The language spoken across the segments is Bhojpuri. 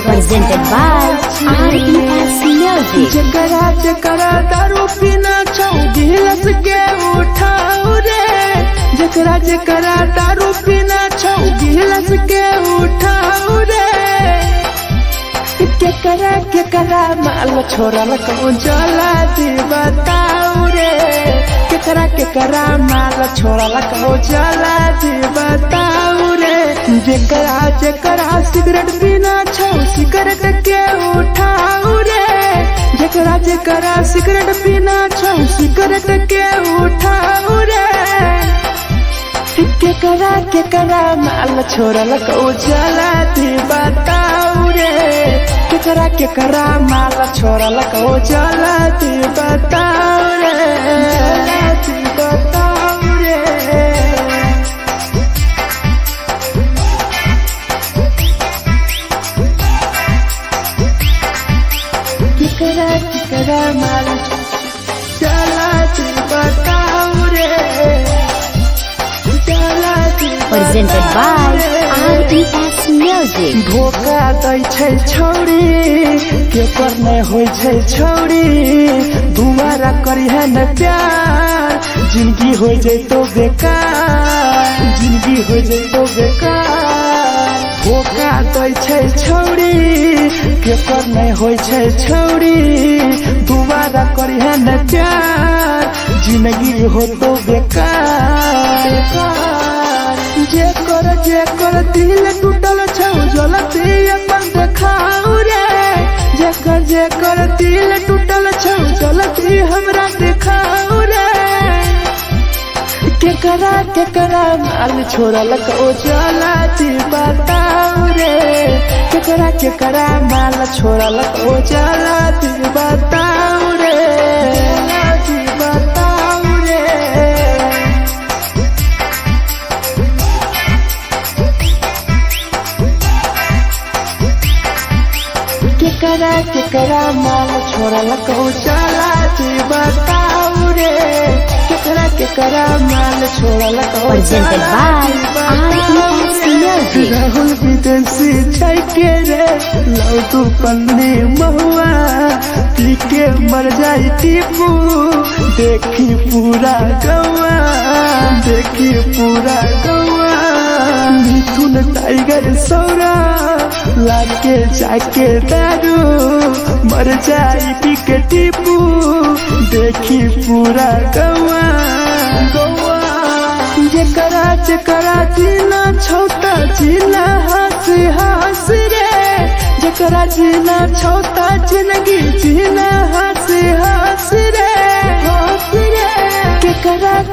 Presented by RES Music. जकरा जकरा दारू पीना छौ गिलास के उठाओ रे, जकरा जकरा दारू पीना छौ गिलास के उठाओ रे। केकरा माल छोड़ल कहूँ जला दी बताओ रे, केकरा माल छोड़ल कहूँ जला दी बताओ रे। जकरा जकरा सिगरेट पीना छौ सिगरेट के उठाओ रे, जकरा जकरा सिगरेट पीना छौ सिगरेट के उठाओ रे। केकरा माल छोड़ल कहूँ जला दी बताओ रे, केकरा माल छोड़ल कहूँ जला दी बताओ रे, जला दी बताओ रे। केकरा माल जला दी बताओ रे, जला दी। Presented by RES Music. धोखा दै छै छौरी केकर नहीं होय छै छौरी, दुबारा करिहे न प्यार जिंदगी हो जैतो बेकार, जिंदगी हो जैतो बेकार। धोखा दै छै छौरी केकर नहीं होय छै छौरी, दुबारा करिहे न प्यार जिंदगी हो तो बेकार। जेकर दिल टूटल छौ जलती अपन देखाओ रे, जेकर दिल टूटल छौ जलती हमरा देखाओ रे। केकरा माल छोड़ल कहूँ जला दी बताओ रे, केकरा माल छोड़ल कहूँ जला दी बताओ रे, जला दी बताओ रे। केकरा माल छोड़ल कहूँ जला दी बताओ रे, केकरा माल छोड़ल कहूँ Presented by RES Music. Rahul विदेशी छै के रे लौ तू पन्नी महुआ, पी के मर जाई टीपू देखी पूरा गौआ, देखी पूरा गौआ। मिथुन टाइगर सौरा लाके जाके दारू मर जाई पी के टीपू देखी पूरा गौआ, गौआ। जकरा जीना छोटा जीना हंसी हंसी रे, जकरा जीना छोटा जिंदगी जीना हंसी हंसी रे, हंसी रे।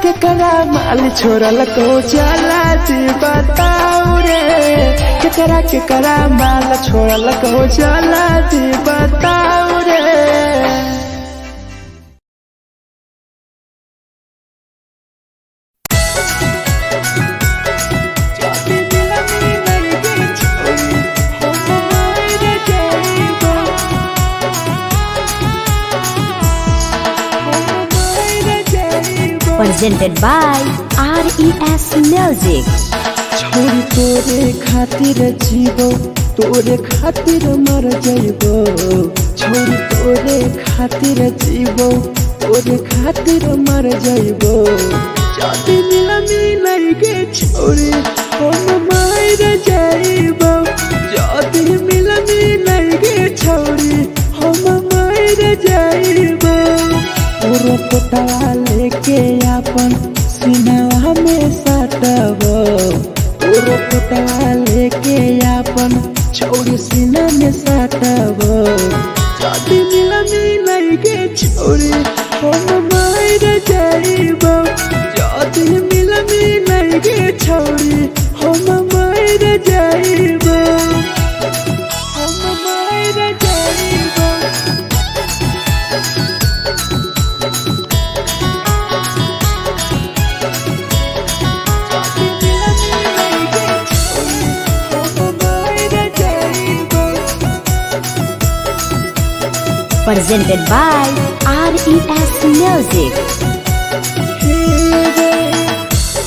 केकरा माल छोड़ल कहूँ जला दी बताओ रे, केकरा माल छोड़ल कहूँ जला दी बताओ रे। Presented by RES Music. छोरी तोरे खातिर जीवो तोरे खातिर मर जइबो, छोरी तोरे खातिर जीवो तोरे खातिर मर जइबो। जाति मिलनी के छोरी हम मर जइबो, जाति मिलनी के छोरी हम मर जइबो। पूरा पोटवा लेके अपन सीनावा में सटबो, पूरा पोटवा लेके अपन छोरी सीना में सटबो। जाति मिलनी के छोरी हम मर जइबो, जाति मिलनी के छोरी हम मर जइबो, हम मर जइबो। Presented by RES Music.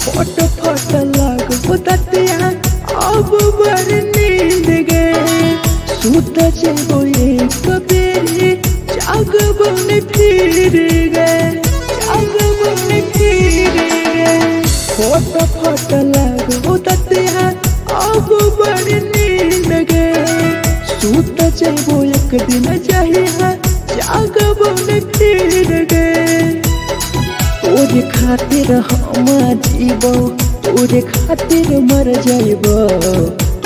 फोट फोट लाग बुततिया अब बर नींद गए सूत जेबो एक बेरी जाग बन फिर गए फोट फोट लाग बुततिया अब बर नींद गए सूत जेबो एक दिन चाहिए जाग बन फिर गए तोरे खातिर हम जीबो तोरे खातिर मर जाइबो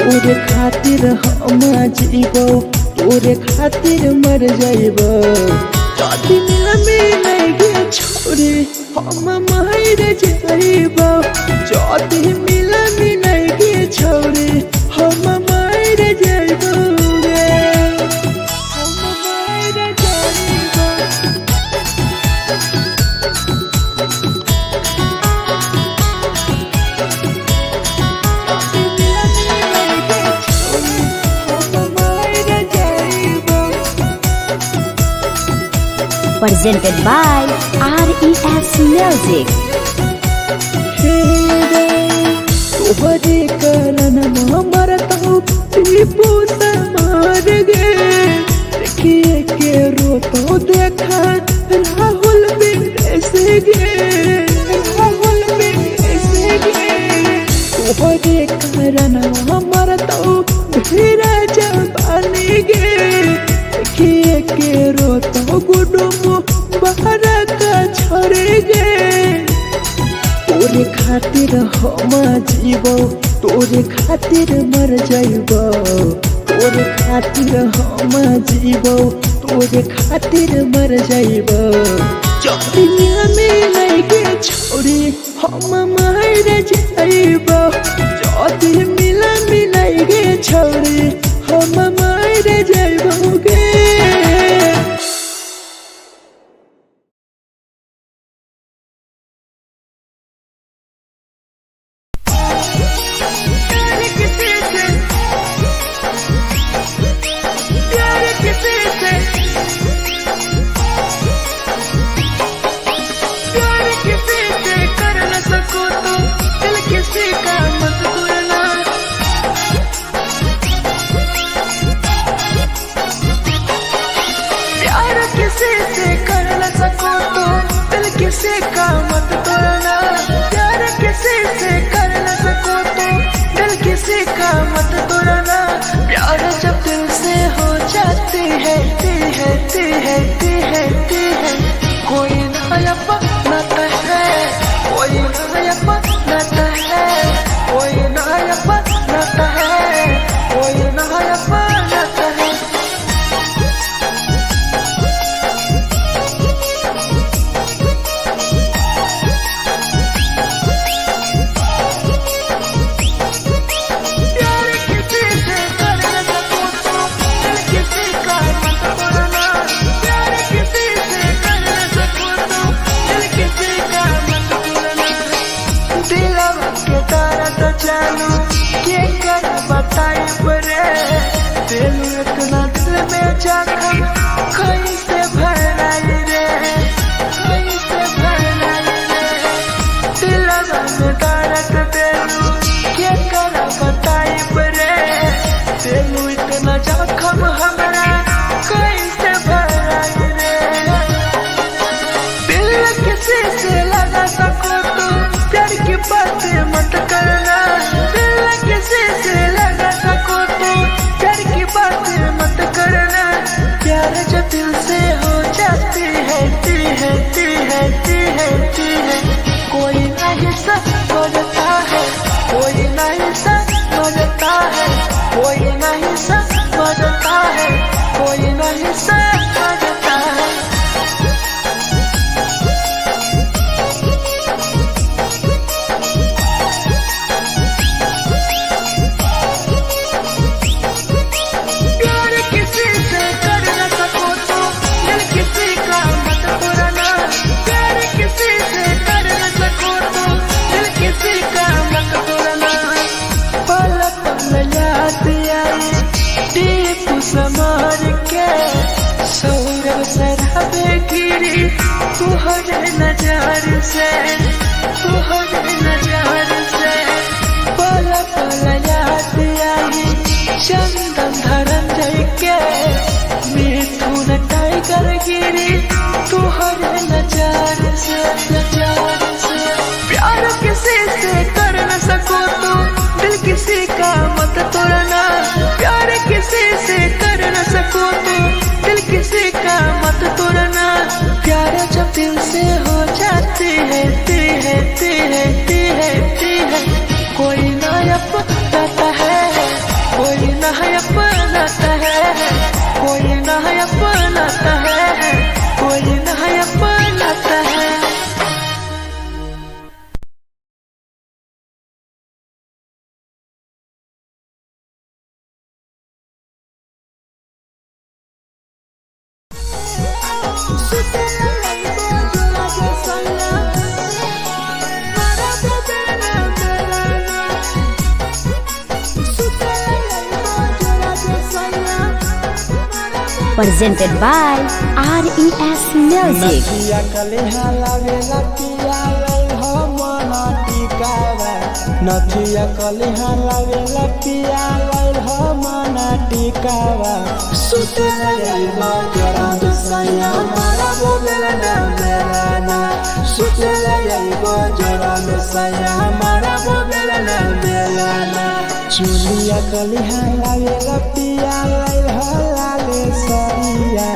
तोरे खातिर हम जीबो तोरे खातिर मर जाइबो जदी मिल गे छोरी हम मर जाइबो जदी मिल गे छोरी हम मर जाइबो Presented by RES Music. तोहरे कारण हमर तो टीपू समार गे देखिए के रोतो देखा राहुल विदेश गे तोहरे कारण हमर तो भीरा जवानी गे देखिए के रोतो गुडुमो बहरा का छोड़े गे तोरे खातिर हम जीबो तोरे खातिर मर जाइबो तोरे खातिर हम जीबो तोरे खातिर मर जाइबो जदी मिल गे छोरी हम मर जाइबो जदी मिल गे छोरी हम मर जाइबो गे किसी का मत तोड़ना प्यार किसी से कर न सको तो दिल किसी का मत तोड़ना प्यार जब दिल से हो जाती है कोई नायपा नाता है कोई नायपा नाता है कोई नायपा नाता है कोई नायपा नाता है इतना दिल में जखम कैसे भराई रे कैसे भराई रे दिलवा में दर्द देलू के कर बताई रे देलू इतना जखम हमरा कैसे भराई रे दिल किसी से लगा सको तो प्यार की बात मत करना दिल किसी से लगा सको तो प्यार की बात मत करना प्यार जो दिल से हो जाती गिरी तुहरे नजर से, तुहरे नजर से। पल पल याद आई चंदन धरंजय के, मिथुन टाइगर गिरी तुहरे नजर से, नजर से। प्यार किसी से कर न सको तो दिल किसी का मत तोड़ना, प्यार किसी से कर न सको तो दिल किसी का मत तोड़ना। प्यार जब दिल से हो जाती है कोई ना अपनाता है, कोई ना अपनाता है, कोई ना अपनाता है, कोई ना अपनाता है। Presented by RES Music. नथिया कलिहा लावेला पिया लई हो मना टिकावा, नथिया कलिहा लावेला पिया लई हो मना टिकावा। सुते लई बजरा सैया मारा बोलेला ना मेलाना, सुते लई बजरा सैया मारा बोलेला ना मेलाना। चुलिया कलिहा लावेला पिया लई हो लाले सरिया,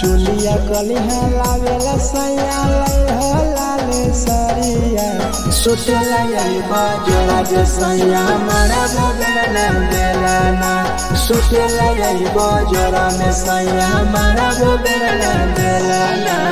चुलिया कलिहा लावेला सैया लई हो लाले सरिया। सुते लई बजरा सैया मारा बोलेला ना मेलाना, सुते लई बजरा सैया मारा बोलेला ना Melana.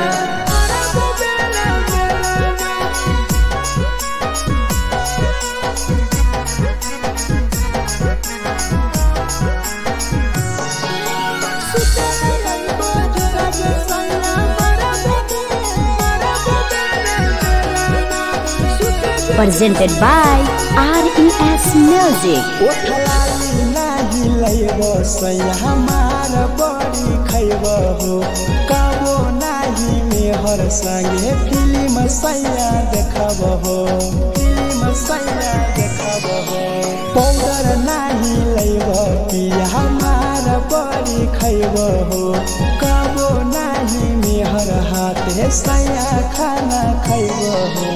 Presented by RES Music. ओठलाली नाही लैबो सैया हमार बड़ी खैबो हो, कबो नाही मेहर संगे फिल्म सैया देखबो हो, फिल्म सैया देखबो हो। पाउडर नाही लैबो पिया हमार बड़ी खैबो हो, कबो नाही मेहर हाथे सैया खाना खैबो हो।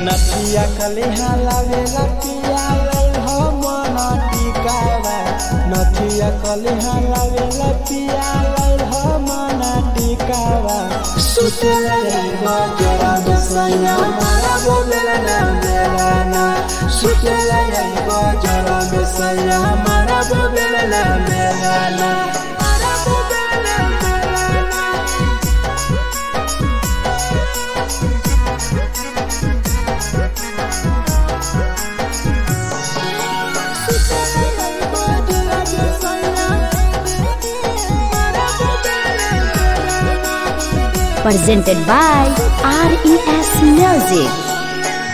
नथिया कलिहा लावेला पिया लई हो मना टिकावा, नथिया कलिहा लावेला पिया लई हो मना टिकावा। सुते लई बजरा सैया मारा बोलेला ना मेलाना, सुते लई बजरा सैया मारा बोलेला ना Melana. Presented by RES Music.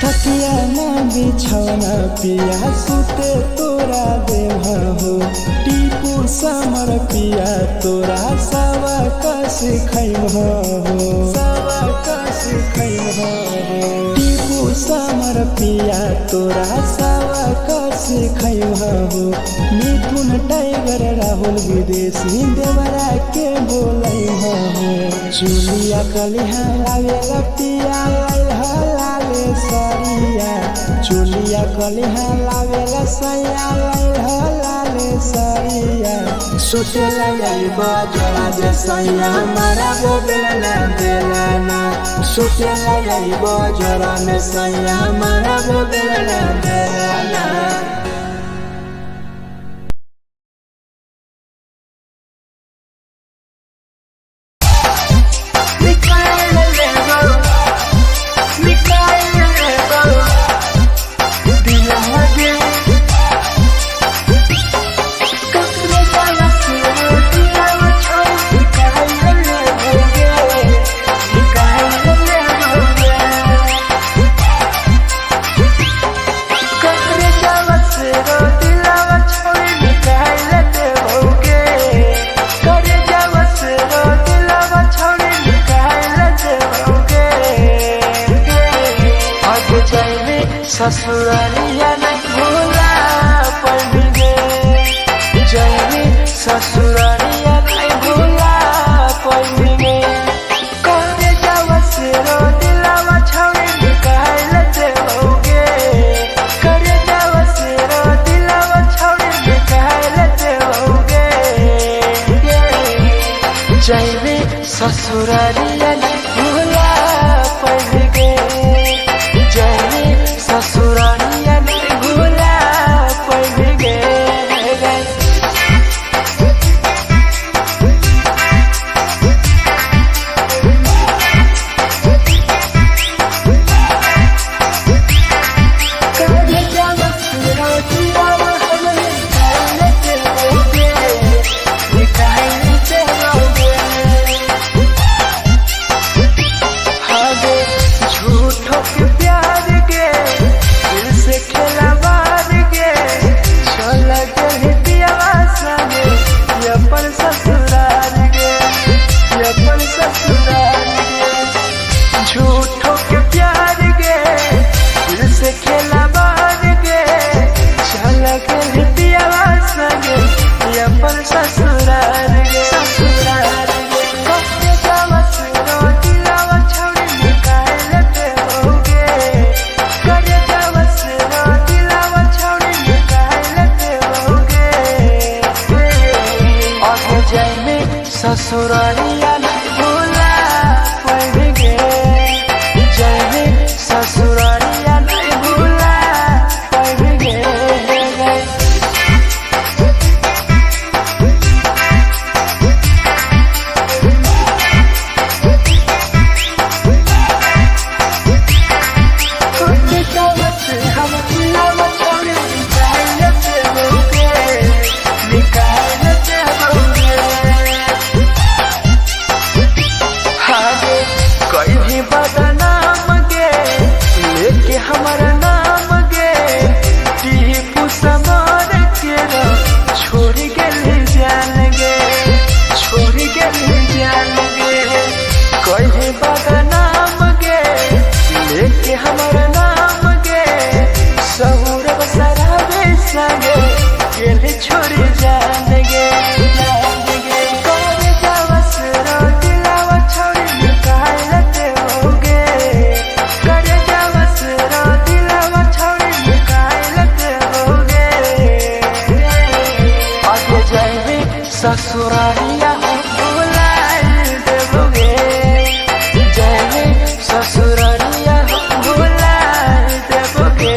तकिया ना बिछौना पिया सुते तोरा देहा हो, टीपू समर पिया तोरा सवा कस खैमहा हो, सवा कस खैमहा हो। टीपू समर पिया तोरा सवा कस खैमहा हो। मिथुन टाइगर राहुल विदेशी देवरा के बोलैहा हो। चुलिया कलिहा लावेला पिया लई हो लाले सरिया, चुलिया कलिहा लावेला सैया लई हो लाले सरिया। सुते लई बजरा सैया मारा बोलेला ना मेलाना, सुते लई बजरा सैया मारा बोलेला ना मेलाना। ससुरारिया नहीं भूला पाएंगे, जाएंगे ससुरारिया नहीं भूला पाएंगे। करे जावा से रो दिलावा छावे निकाल देओगे, करे जावा से रो दिलावा छावे निकाल देओगे। जाएंगे ससुरारिया नहीं भूला पाएंगे, जाएंगे ससुरारिया नहीं भूला पाएंगे। झूठों के प्यार गे दिल से खेला बार गे, चल के पियावा संगे अपन ससुराल गे, ससुराल गे। कटे जावा से रो दिलावा छावे निकाल देओगे, करे जावा से रो दिलावा छावे निकाल देओगे। और जाए में ससुरालिया नहीं भूला पाएंगे, जाएंगे ससुरालिया नहीं भूला पाएंगे। कुछ जावा से हम दिलावा छावे निकाल देओगे, निकाल देओगे। कोई भी बदनाम गे लेके हमारा नाम गे, टीपू समर के छोड़ के जान गे, छोड़ के जान गे। कोई भी बदनाम गे लेके हमारा नाम गे, सहूर बसरावे संगे गेले छोड़ जान गे, जान गे। करे जावा से रो दिलावा छोड़ निकाल देओगे, करे जावा से रो दिलावा छोड़ निकाल देओगे। आगे जाएंगे ससुरालिया भूला देओगे, जाएंगे ससुरालिया भूला देओगे।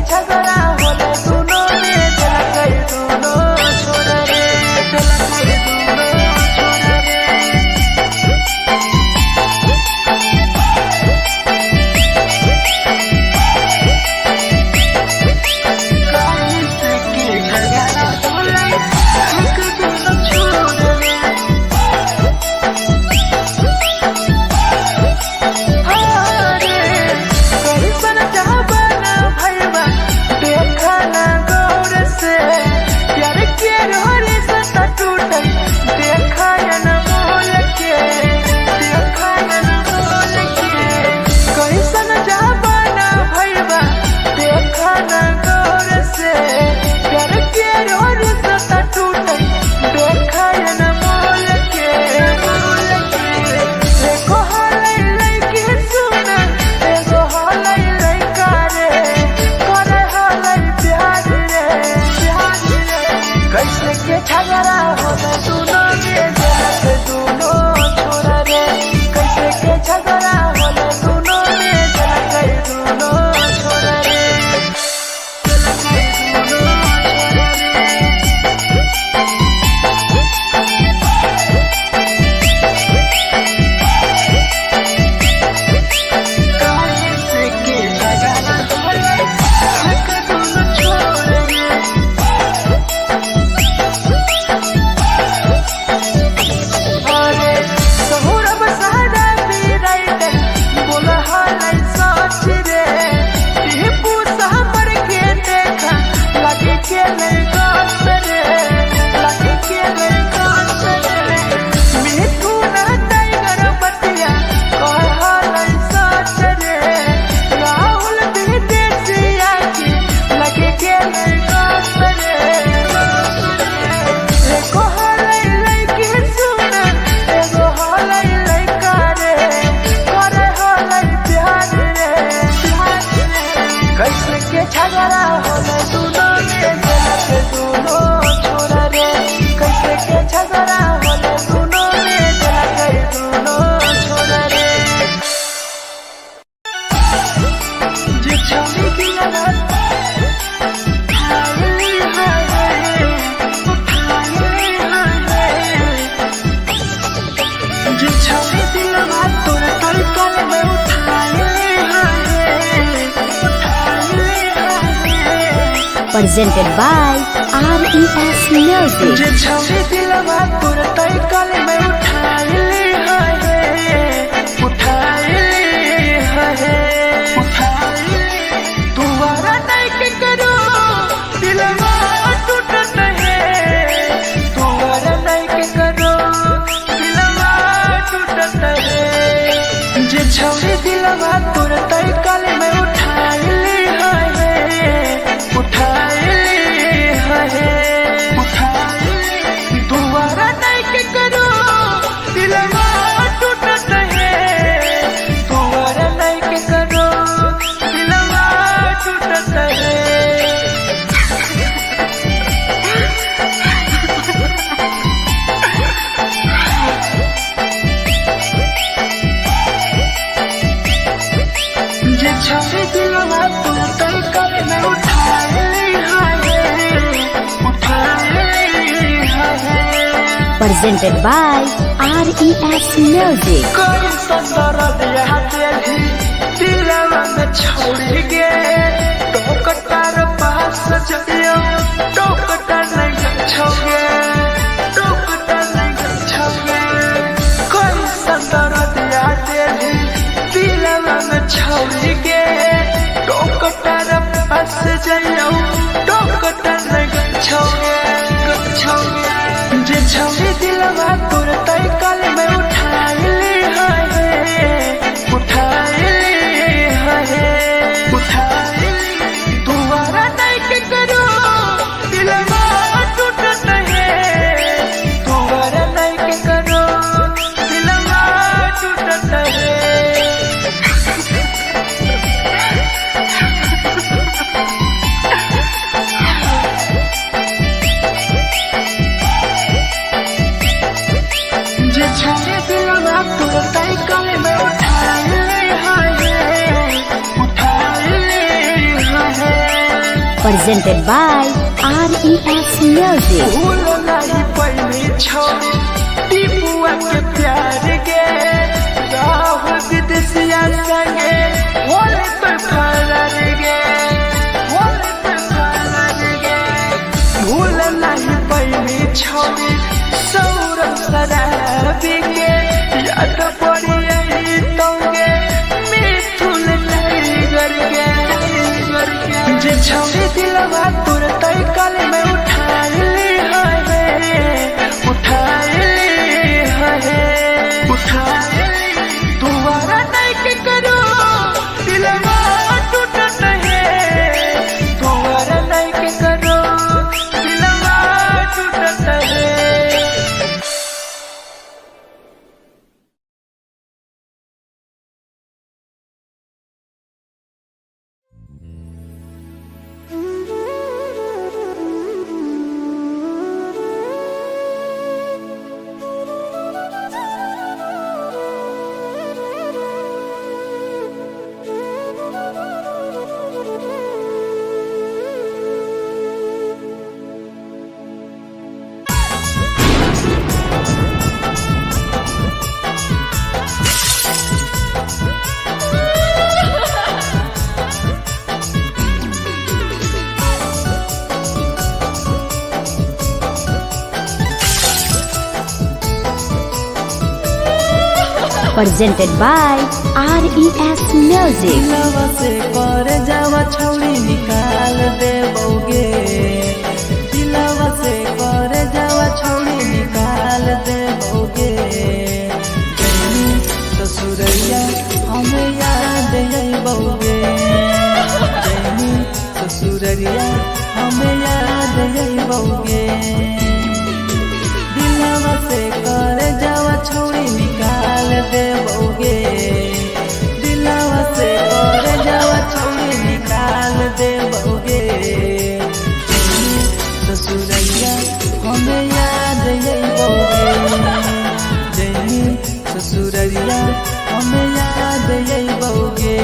झगड़ा होले दोनों में जला गई दोनों छोड़ के लड़का सरे लगे के लड़का सरे मिठू ना टाइगर बतिया कहल सच रे राहुल विदेशिया के लगे के लड़का सरे एगो हलै लड़की सुन एगो हलै लड़का रे करे हलै प्यार रे कैसे के झगड़ा होले दोनों में के दोनों छोरा रे कैसे के झगड़ा होले दोनों में के दोनों छोरा रे जे छौरी की लगत हाय हाय जे छौरी की लगत तोर तलकल में उठाए Presented by RES Music. जे छौरी दिलवा तोर तलकल में उठाए तुम्हारा नहीं के करो दिलवा टूटत है तुम्हारा नहीं के करो दिलवा टूटत है जे छौरी दिलवा तोर तलकल में उठाए दोबारा नहीं के करो दिलवा टूटत है दोबारा नहीं के करो दिलवा टूटत है जे छौरी दिलवा तू तलकल में उठाए Presented by RES Music. कोई संदर दिया तेरी दिलवा में छोड़ के टोकटार पास चलियो टोकटार नहीं छोगे टोकटार नहीं छोगे कोई संदर दिया तेरी दिलवा में छोड़ के टोकटार पास चलियो टोकटार नहीं छोगे जे छौरी दिलवा तोर तलकल में उठाए दोबारा नहीं के करो दिलवा टूटत है दोबारा नहीं के करो दिलवा टूटत है जे छौरी दिलवा तोर तलकल में उठाए Presented by RES Music. भूल नहीं पहली छौरी टीपुआ के प्यार के राहुल विदेशिया संगे होले तो फरार गे होले तो फरार गे भूल नहीं पहली छौरी सौरभ शराबी के याद पड़ी यही तोगे मिठुन टाइगर के जे छौरी दिलवा तोर तलकल में उठाए दोबारा नहीं के करो दिलवा टूटत है दोबारा नहीं के करो दिलवा टूटत है presented by RES Music. लवा से कर जावा छौड़ी निकाल देबोगे जइबौगे दिलवा से कर जावा छौरी निकाल देबौगे दिलवा से कर जावा छौरी निकाल देबौगे ससुरैया हमें याद अइबौगे जइनी ससुरैया हमें याद अइबौगे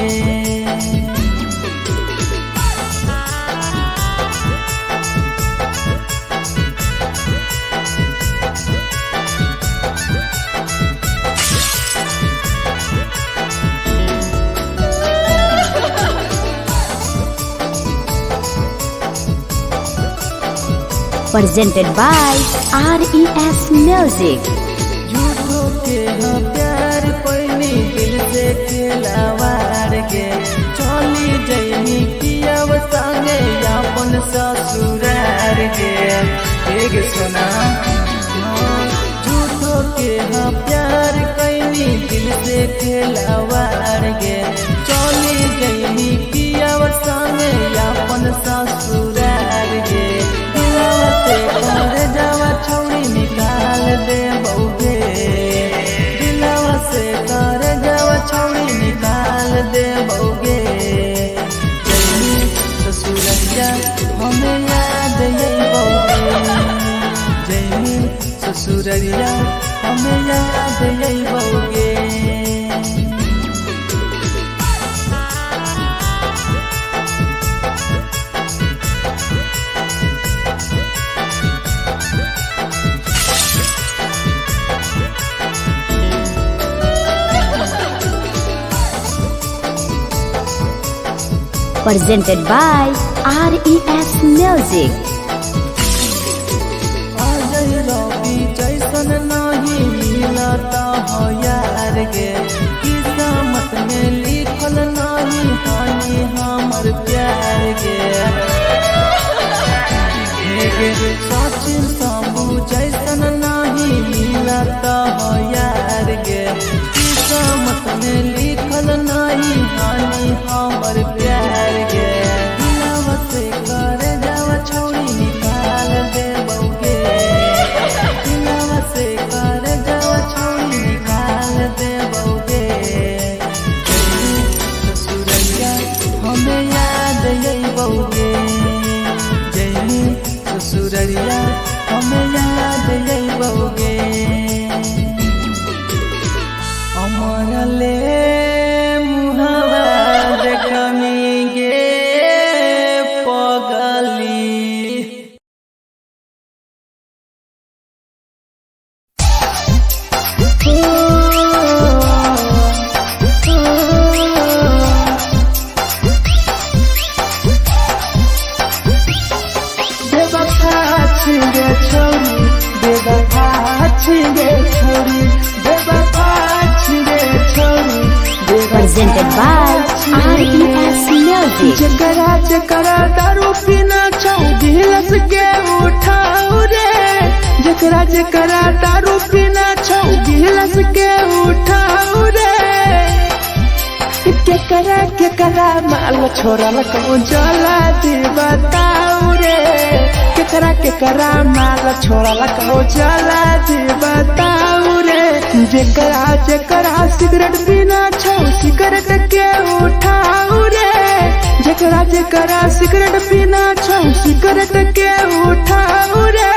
presented by RES Music. झूठो के हाँ प्यार पैनी दिल से खिलावार के चली जइनी पियब संगे अपन ससुरार के एक सुना झूठो के हाँ प्यार कैनी दिल से खिलावार के चली जइनी पियब संगे अपन ससुरार के कर जावा छौरी निकाल देबौगे दिलवा से कर जावा छौरी निकाल देबौगे जइनी ससुरैया हमें याद अइबौगे जइनी ससुरैया हमें याद अइबौगे Presented by RES Music. आजई रवि जैसन नहीं मिलता हो यार गे किस्मत में लिखल नहीं हानि हमर प्यार गे सचिन साबू जैसन नहीं मिलता हो यार गे किस्मत में लिखल नहीं हानि हमर प्यार गे दिलवा से कर जावा छौरी निकाल देबौगे दिलवा से कर जावा छौरी निकाल देबौगे ससुरैया हमें याद अइबौगे जइनी ससुरैया हमें याद अइबौगे अमर ले मुहावा देखनी गे पगली Presented by RES Music. जकरा जकरा दारू पीना चाहू गिलास के उठाऊ रे जकरा जकरा दारू पीना चाहू गिलास के उठाऊ रे केकरा माल छोरा लको जला दी बताऊ रे केकरा माल छोरा लको जला दी बताऊ रे जकरा जकरा सिगरेट पीना चाहू सिगरेट के उठाऊ रे जकरा जकरा सिगरेट पीना चाहू सिगरेट के उठाऊ रे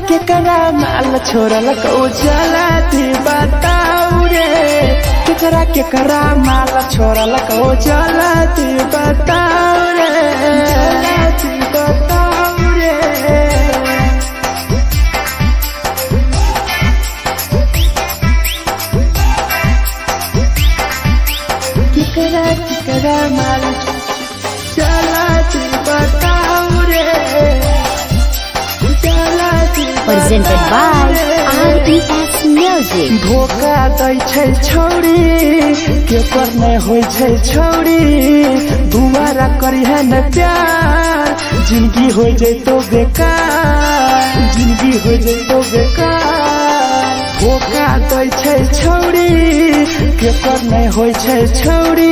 केकरा माल छोरा लको जला दी बताऊ रे केकरा माल छोरा लको जला दी बताऊ रे जला दी बताऊ रे केकरा माल जला दी बताऊ रे Presented by RES Music. धोखा दै छै छौरी केकर नै होइ छै छौरी दुबारा करिहे न प्यार जिंदगी हो जैतो बेकार जिंदगी हो जैतो बेकार धोखा दै छै छौरी केकर नै होइ छै छौरी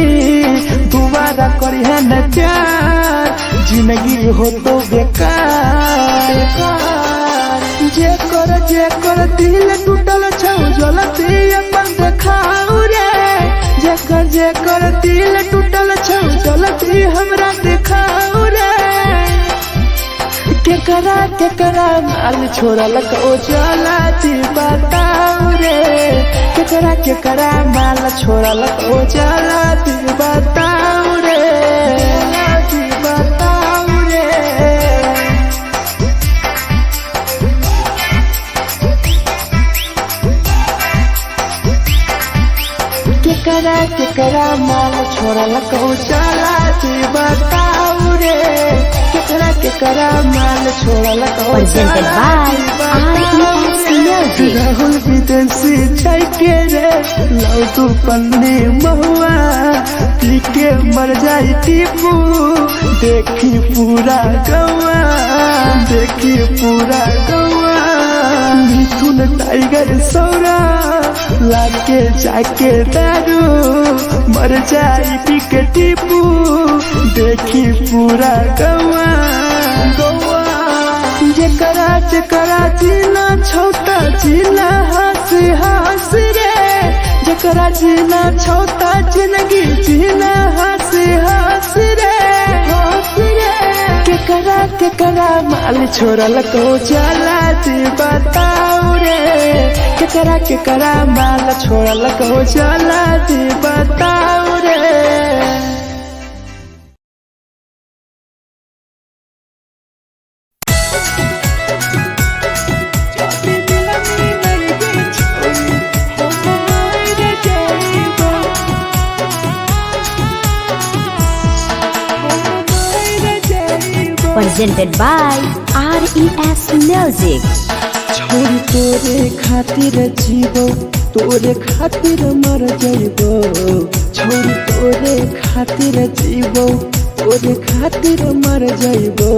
दुबारा करिहे न प्यार जिंदगी हो तो बेकार। जेकर दिल टूटल छौ जलती अपन देखाऊ रे। जेकर दिल टूटल छौ जलती हमरा देखाऊ रे। केकरा माल छोड़लक ओ जलती बताऊ रे। केकरा माल छोड़लक ओ जलती बताऊ रे। बताऊ रे। केकरा माल छोड़लक ओ जलती बताऊ रे। केकरा माल छोड़लक ओ Presented by RES Music. Rahul विदेशी छैके रे लौटू पन्नी महुआ पी के मर जाई टीपू। देखी पूरा गौआ मिथुन टाइगर सौरा लाके जाके दारू मर जाई पी के टीपू। देखी पूरा गौआ जेकरा जीना छोटा जीना हंस रे। जेकरा जीना छोटा जिंदगी जीना हंस रे। केकरा माल छोड़लक ओ जलती बताऊ रे। केकरा माल छोड़लक ओ जलती बताऊ रे। Presented by RES Music. छोरी तोरे खातिर जीवो तोरे खातिर मर जाइबो। छोरी तोरे खातिर जीवो तोरे खातिर मर जाइबो।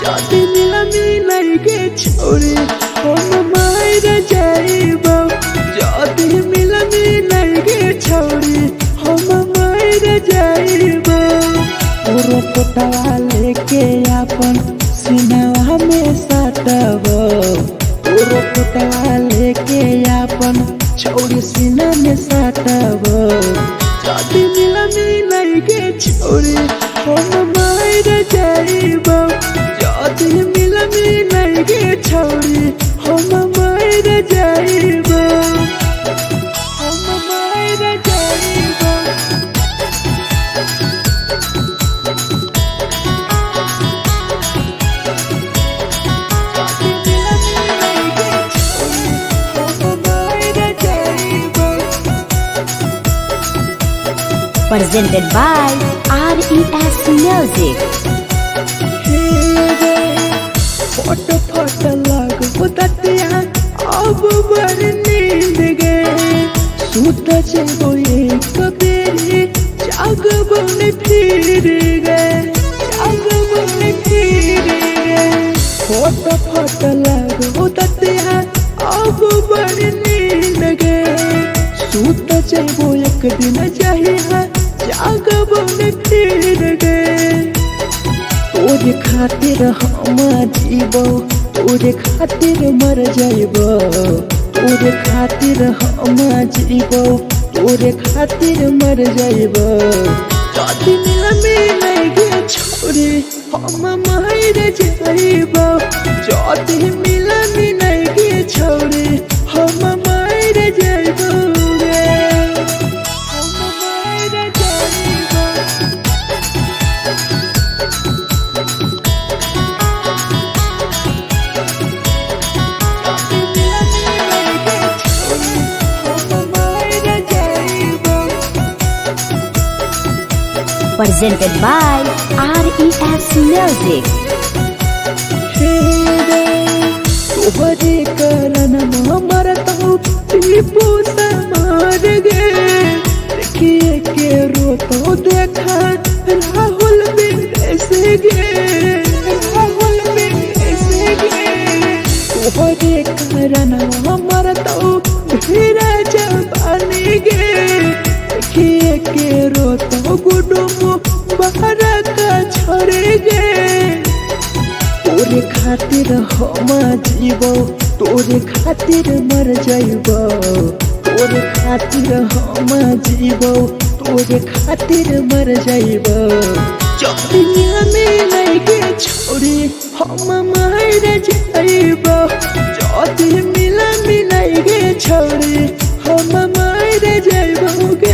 जाति मिलाई गे छोरी हम मर जाइबो। जाति मिलाई गे छोरी हम मर जाइबो। पूरा पोटवा लेके अपन सीनावा में सटबो। पूरा पोटवा लेके अपन छोरी सीना में सटबो। जाति मिलाई गे छोरी हम मर जाइबो। जाति मिलाई गे छोरी हम मर जाइबो। हम मर जाइबो। Presented by RES Music. फट लागो ततिया अब बड़ नींद गए। सुत जेबो एक बेरी जागबो ने फिर गए। फट लागो ततिया अब बड़ नींद गए। सुत जेबो एक दिन चाहिए जागबो ने फिर गए। तोरे खातिर हम जीबो तोरे खातिर मर जाइबो। तोरे खातिर हम जीबो तोरे खातिर मर जाइबो। जाति मिलाई गे छोरी हम मर जाइबो। जाति मिलाई गे छोरी हम मर जाइबो गे। हम मर जाइबो। Presented by RES Music. तोहरे करन मरत हूँ टीपू समार गे। देखिए के रोतो देखा राहुल विदेश गे। तोहरे करन मरत हूँ जवानी गे। देखिए के रोतो गुडुम बाहर का छोड़ेंगे तोरे खातिर हम जीवो तोरे खातिर मर जाइबो तोरे खातिर हम जीवो तोरे खातिर मर जाइबो जब दुनिया में लगे छोड़ी हम मर जाइबो जब मिला मिलाएगे छोड़ी हम मर जाइबोगे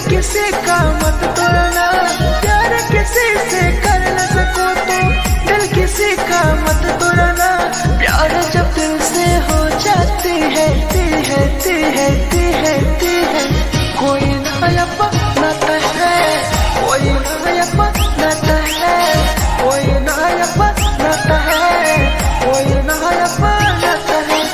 किसी का मत तोड़ना प्यार किसी से कर न सको तो दिल किसी का मत तोड़ना प्यार जब दिल से हो जाती है कोई नया बनाता है कोई नया बनाता है कोई नया बनाता है कोई नया बनाता है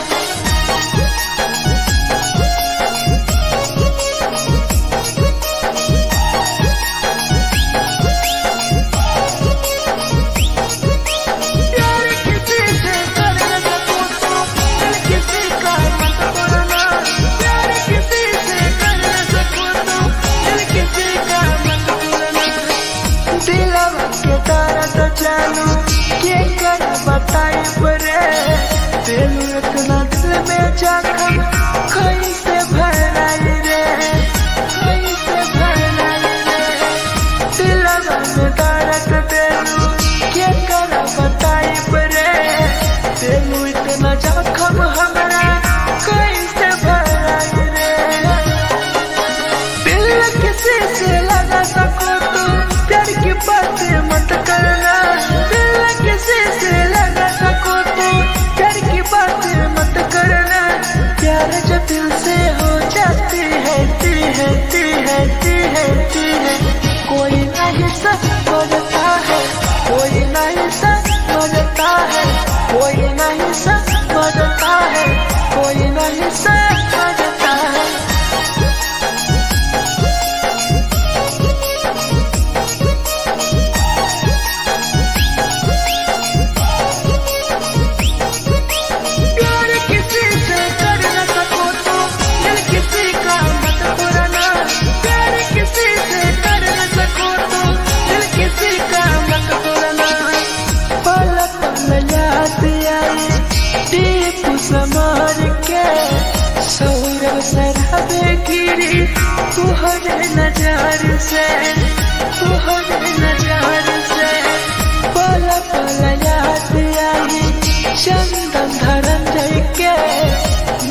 चालू के कर बताई परे दिल इतना दिल में जखम कैसे भराई रे कैसे भराई रे दिलवा में दर्द दिलू के कर बताई परे दिल इतना जखम हमरा कैसे भराई रे दिल किसी से लगा सको तो प्यार की बातें मत करना किसी से लगा सको तो प्यार की बातें मत करना प्यार जो दिल से हो जाती है कोई नहीं समझता है कोई नहीं समझता है कोई नहीं समझता है कोई नहीं समझता है समार के सौरव सरहबे गिरी तुहरे नजार से पल पल याद आई चंदन धरंजय के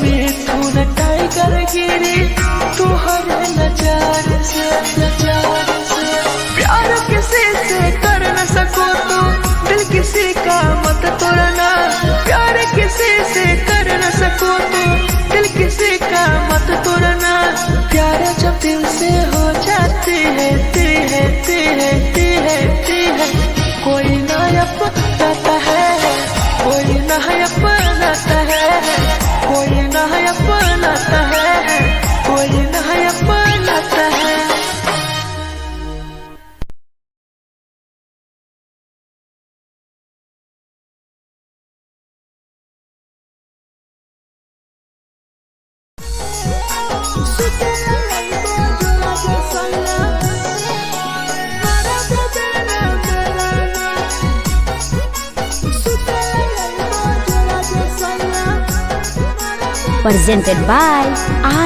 मिथुन टाइगर गिरी तुहरे नजार से प्यार किसी से कर न सको तो दिल किसी का मत तोड़ना प्यार किसी से कर न सको तो दिल किसी का मत तोड़ना प्यार जब दिल से हो जाती है कोई नया बनाता है कोई नया बनाता है कोई नया बनाता है कोई नया बनाता है Presented by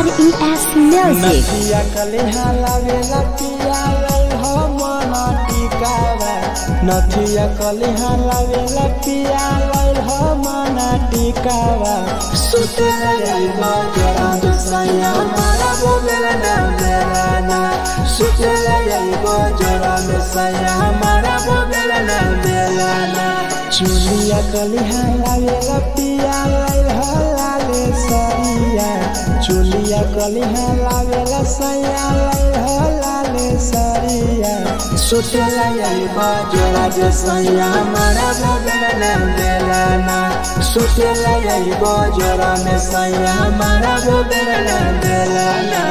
RES Music. नथिया कलिहा लावेला पिया लई हो मना टिकावा नथिया कलिहा लावेला पिया लई हो मना टिकावा सुते लईबा जरा दुसैया मारा बोलेला ना बेलाना सुते लईबा जरा दुसैया मारा बोलेला ना बेलाना चुलिया कलिहा लावेला पिया लई हो लाले सरिया चुलिया कलिहा लावेला सैया लाले सरिया सुतेला यही बाजोरा जे सैया हमारा बोबेला देलाना सुतेला यही बाजोरा में सैया हमारा बोबेला देलाना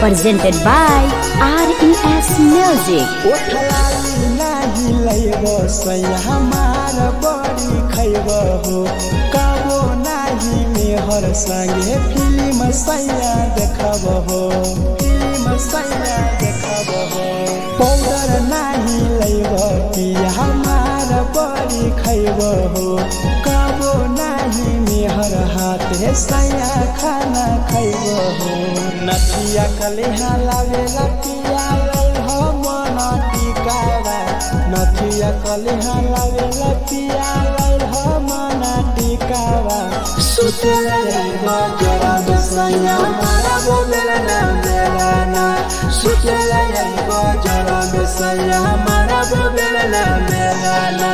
Presented by RES Music. ओठलाली नाही लैब सैया हमार बड़ी खैब हो कबो नाही मेहर संगे फिल्म सैया देखब हो फिल्म सैया देखब हो पाउडर नाही लैब पिया हमार बड़ी खैब हो कबो नाही मेहर हाथे सैया खाना खैब हो नथिया कलिहा लावेला पिया हो मन टिकावा नथिया कलिहा लावेला पिया हो मन टिकावा सुतेला यही बाजोरा में सैया हमारा बोबेला देलाना सुतेला यही बाजोरा में सैया हमारा बोबेला देलाना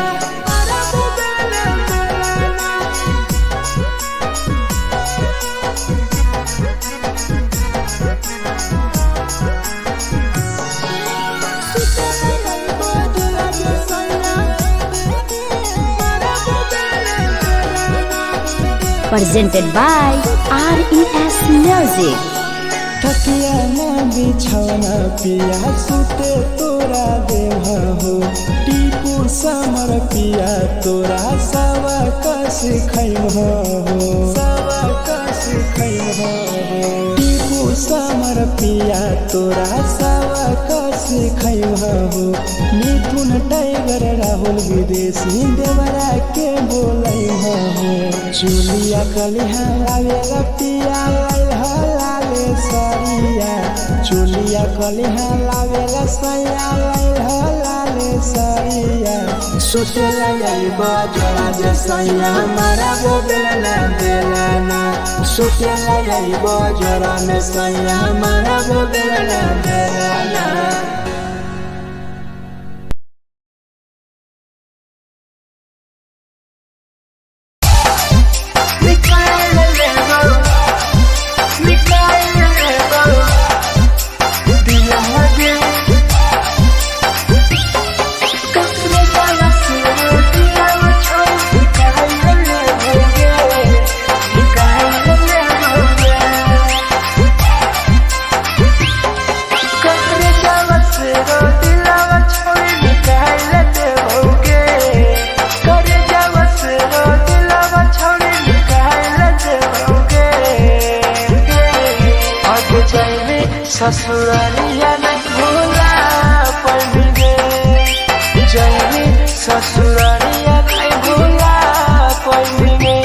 Presented by RES Music. थकिया न बिछौना पिया सुते तोरा देह हो टीपू समर पिया तोरा सवा कस खैम हो सवा कस खैम हो टीपू समर पिया तोरा सवा कस खैम हो मिथुन टाइगर राहुल विदेशी देवरा के बोलै हो चुलिया कलिहा लावेला पिया लाले सरिया चुलिया कलिहा लावेला सैया लाले सरिया सुतेला यही बाजोरा जे सैया हमारा बोबेला देलाना सुतेला यही बाजोरा में सैया हमारा बोबेला देलाना ससुरालिया नहीं भूला पड़ेंगे जैनी ससुरालिया नहीं भूला पड़ेंगे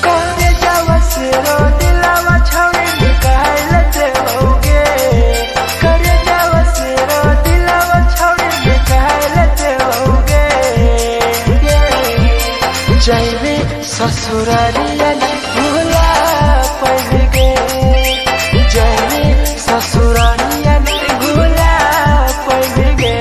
करे जावा से रो दिलावा छावे निकाल देओगे करे जावा से रो दिलावा छावे निकाल देओगे जैनी ससुरालिया नहीं भूला पड़ेंगे ससुरालिया नहीं भूला पड़ेंगे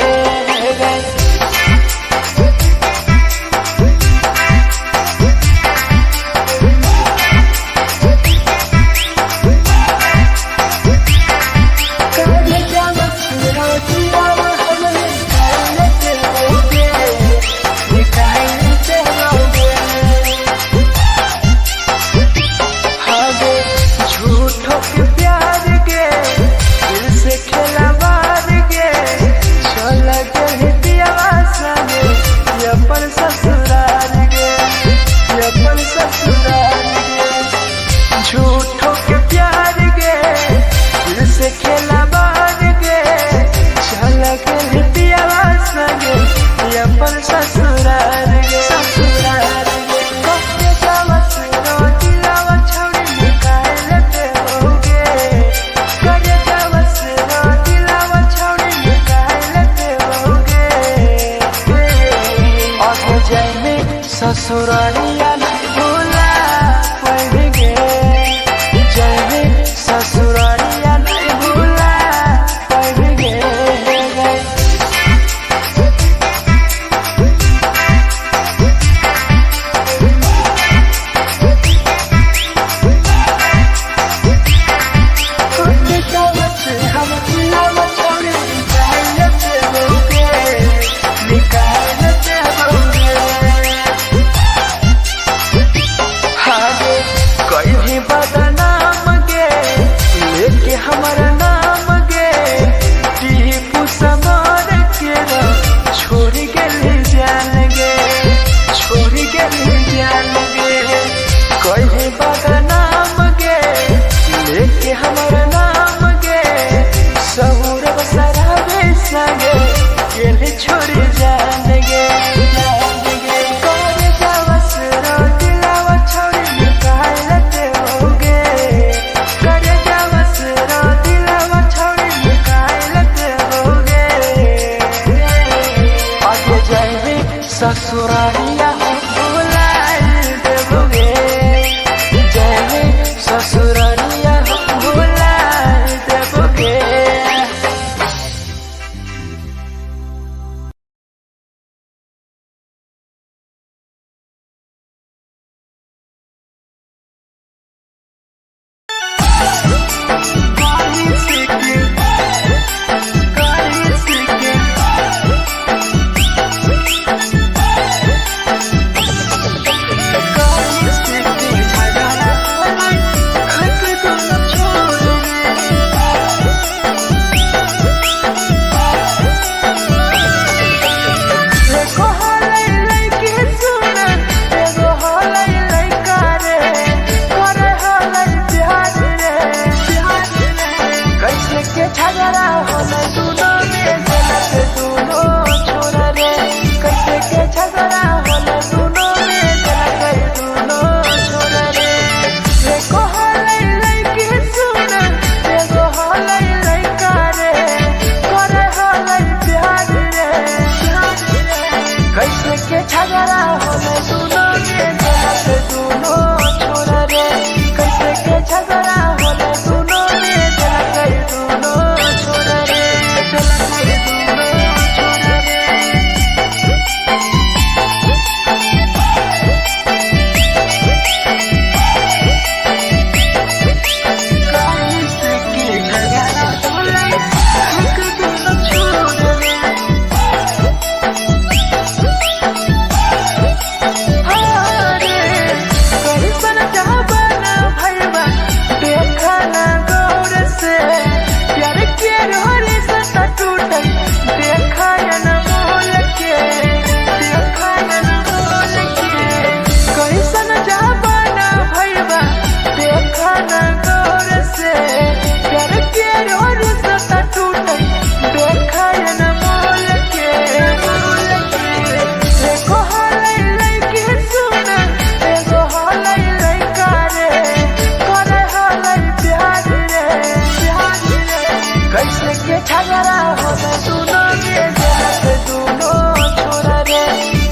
कैसे के झगड़ा होले दोनों में जलक दोनों छोरा रे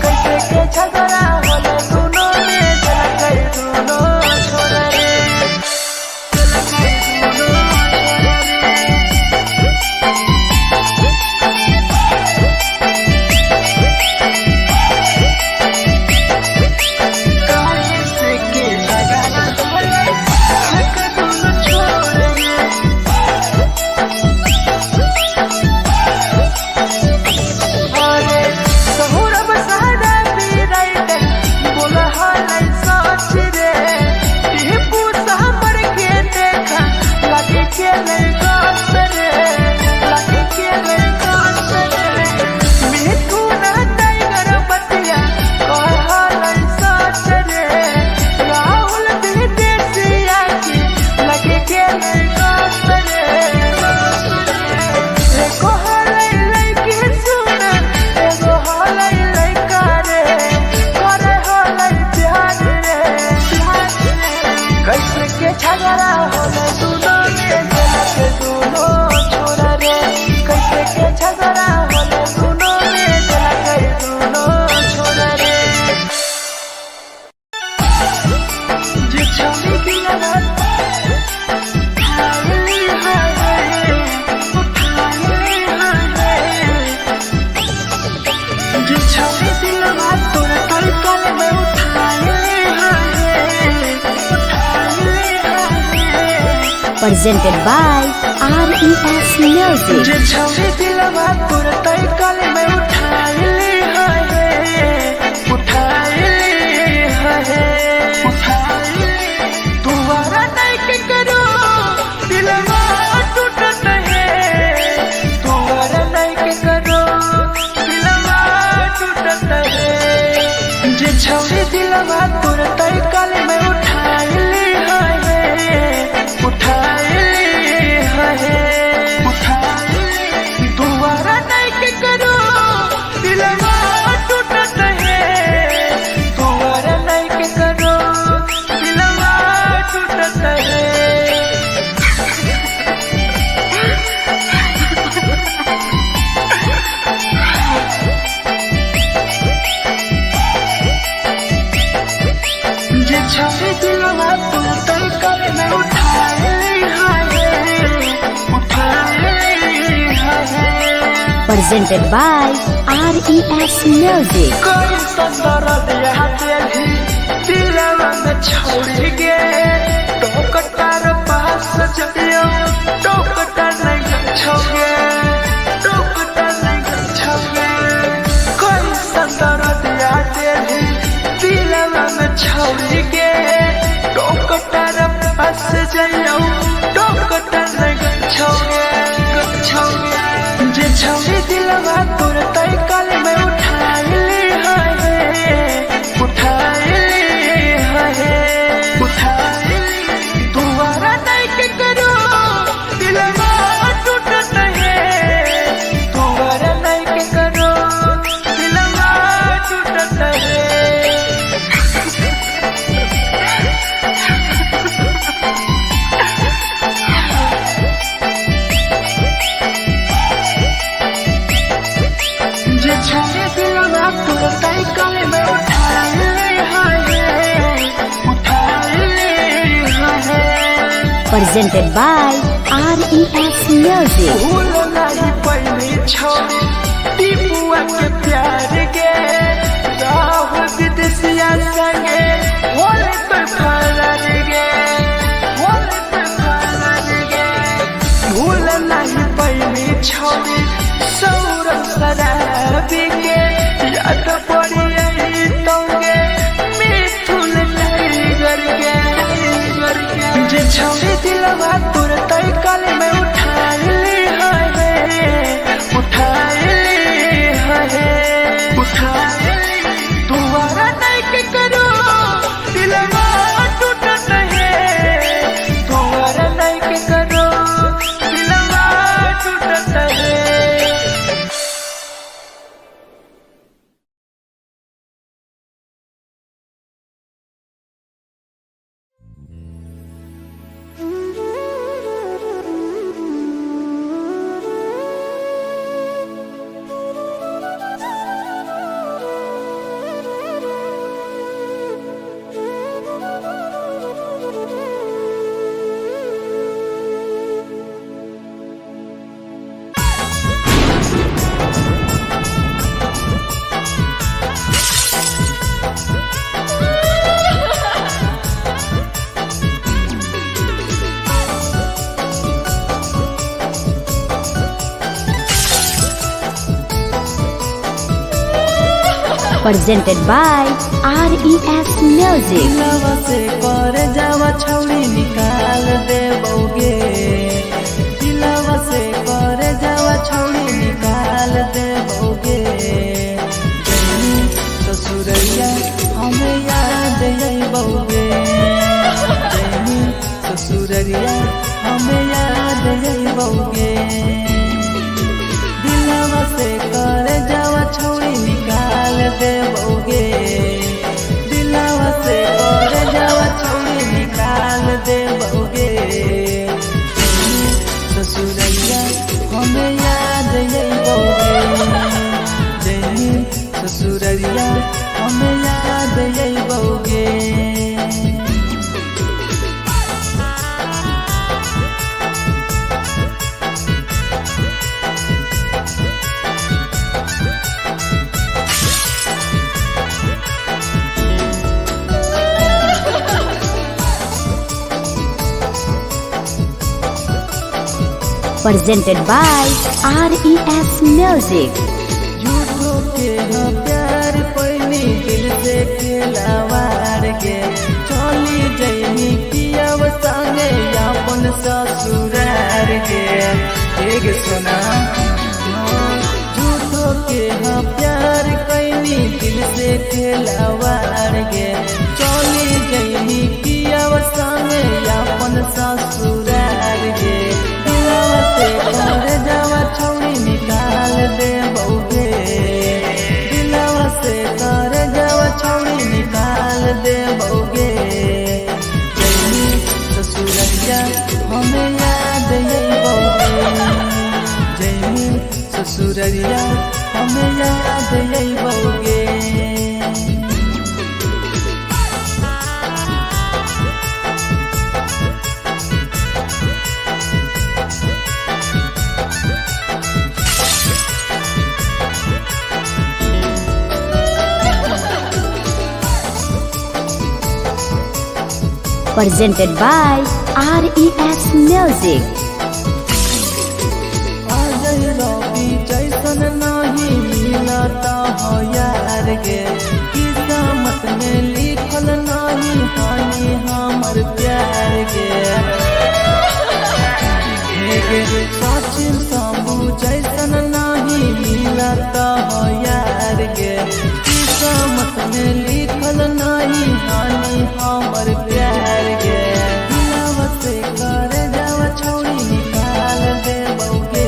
कैसे के झगड़ा होले दोनों में जलक दोनों छोरा रे Presented by RES Music. जे छवि दिलवा तोर तैकल में उठाइली है दुआरा नहीं के करो दिलवा टूटत है दुआरा नहीं के करो दिलवा टूटत है जे छवि दिलवा तोर तैकल में उठाइली दुआरा नहीं के करो दिलवा टूटत है दुआरा नहीं के करो दिलवा टूटत है जे छवि दिलवा तोर तैकल में Presented by RES Music. कोई संदर दिया तेरी दिलवा में छोड़ गे टोकटार पास जइयो टोकटार नहीं छोगे टोकटार नहीं छोगे कोई संदर दिया तेरी दिलवा में छोड़ गे टोकटार पास जइयो टोकटार नहीं छोगे जे छवि दिलवा तोर तैकल में उठाइली दुआरा नहीं के करो दिलवा टूटत है दुआरा नहीं के करो दिलवा टूटत है Presented by RES Music. भूल नहीं पहली छोड़ी टीपुआ के प्यार के राहुल विदेशिया संगे होले तो फरार गे भूल नहीं पहली छोड़ी सौरभ शराबी के याद पड़ी यही तोगे मिथुन टाइगर के जे छवि दिलवा तोर तैकल में उठाइली दुआरा नहीं के करो दिलवा टूटत है दुआरा नहीं के करो दिलवा टूटत है Presented by RES Music. दिलवा से कर जावा छौड़ी निकाल देबोगे दिलवा से कर जावा छौड़ी निकाल देबोगे जनी ससुरैया हमें याद अइबोगे जनी ससुरैया हमें याद अइबोगे दिलवा से कर जावा छौड़ी निकाल देबोगे दिलवा से कर जावा छौड़ी निकाल देबोगे ससुरैया हमें याद अइबोगे जनी ससुरैया हमें याद अइबोगे Presented by RES Music. झूठो के हाँ प्यार पैनी दिल से खिलावार के चली जैनी पियाव संगे अपन ससुरार के एक सुना झूठो के हाँ प्यार कैनी दिल से खिलावार के चली जैनी पियाव संगे अपन ससुरार के दिलवा से कर जावा छौड़ी निकाल देबोगे दिलवा से कर जावा छौड़ी निकाल देबोगे जनी ससुरैया हमें याद अइबोगे जनी ससुरैया हमें याद अइबोगे Presented by RES Music. Ajay रवि जैसन नहीं मिलता हो यार गे किस्मत में लिखल नहीं हानि हमर प्यार गे सचिन शंभू जैसन नहीं मिलता हो यार गे किस्मत में लिखल नहीं हानि हमर प्यार गे दिलवा से कर जावा छौड़ी निकाल देबोगे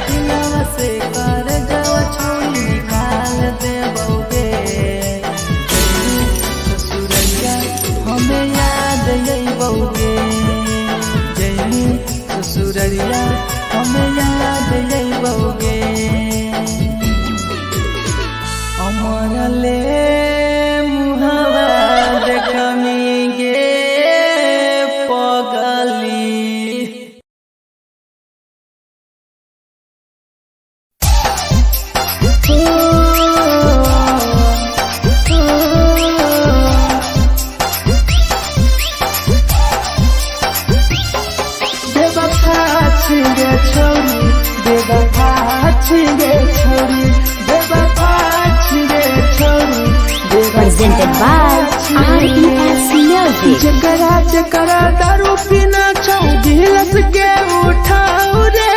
दिलवा से कर जावा छौड़ी निकाल देबोगे ससुरैया हमें याद अइबोगे जनी ससुरैया हमें याद अइबोगे अमर ले मुहावा देखनी गे पगली बेवफा छिगे छोरी बेवफा छिगे छोरी बेवफा छिगे छोरी Presented by RES Music. जकरा जकरा दारू पीना छौ गिलास के उठाओ रे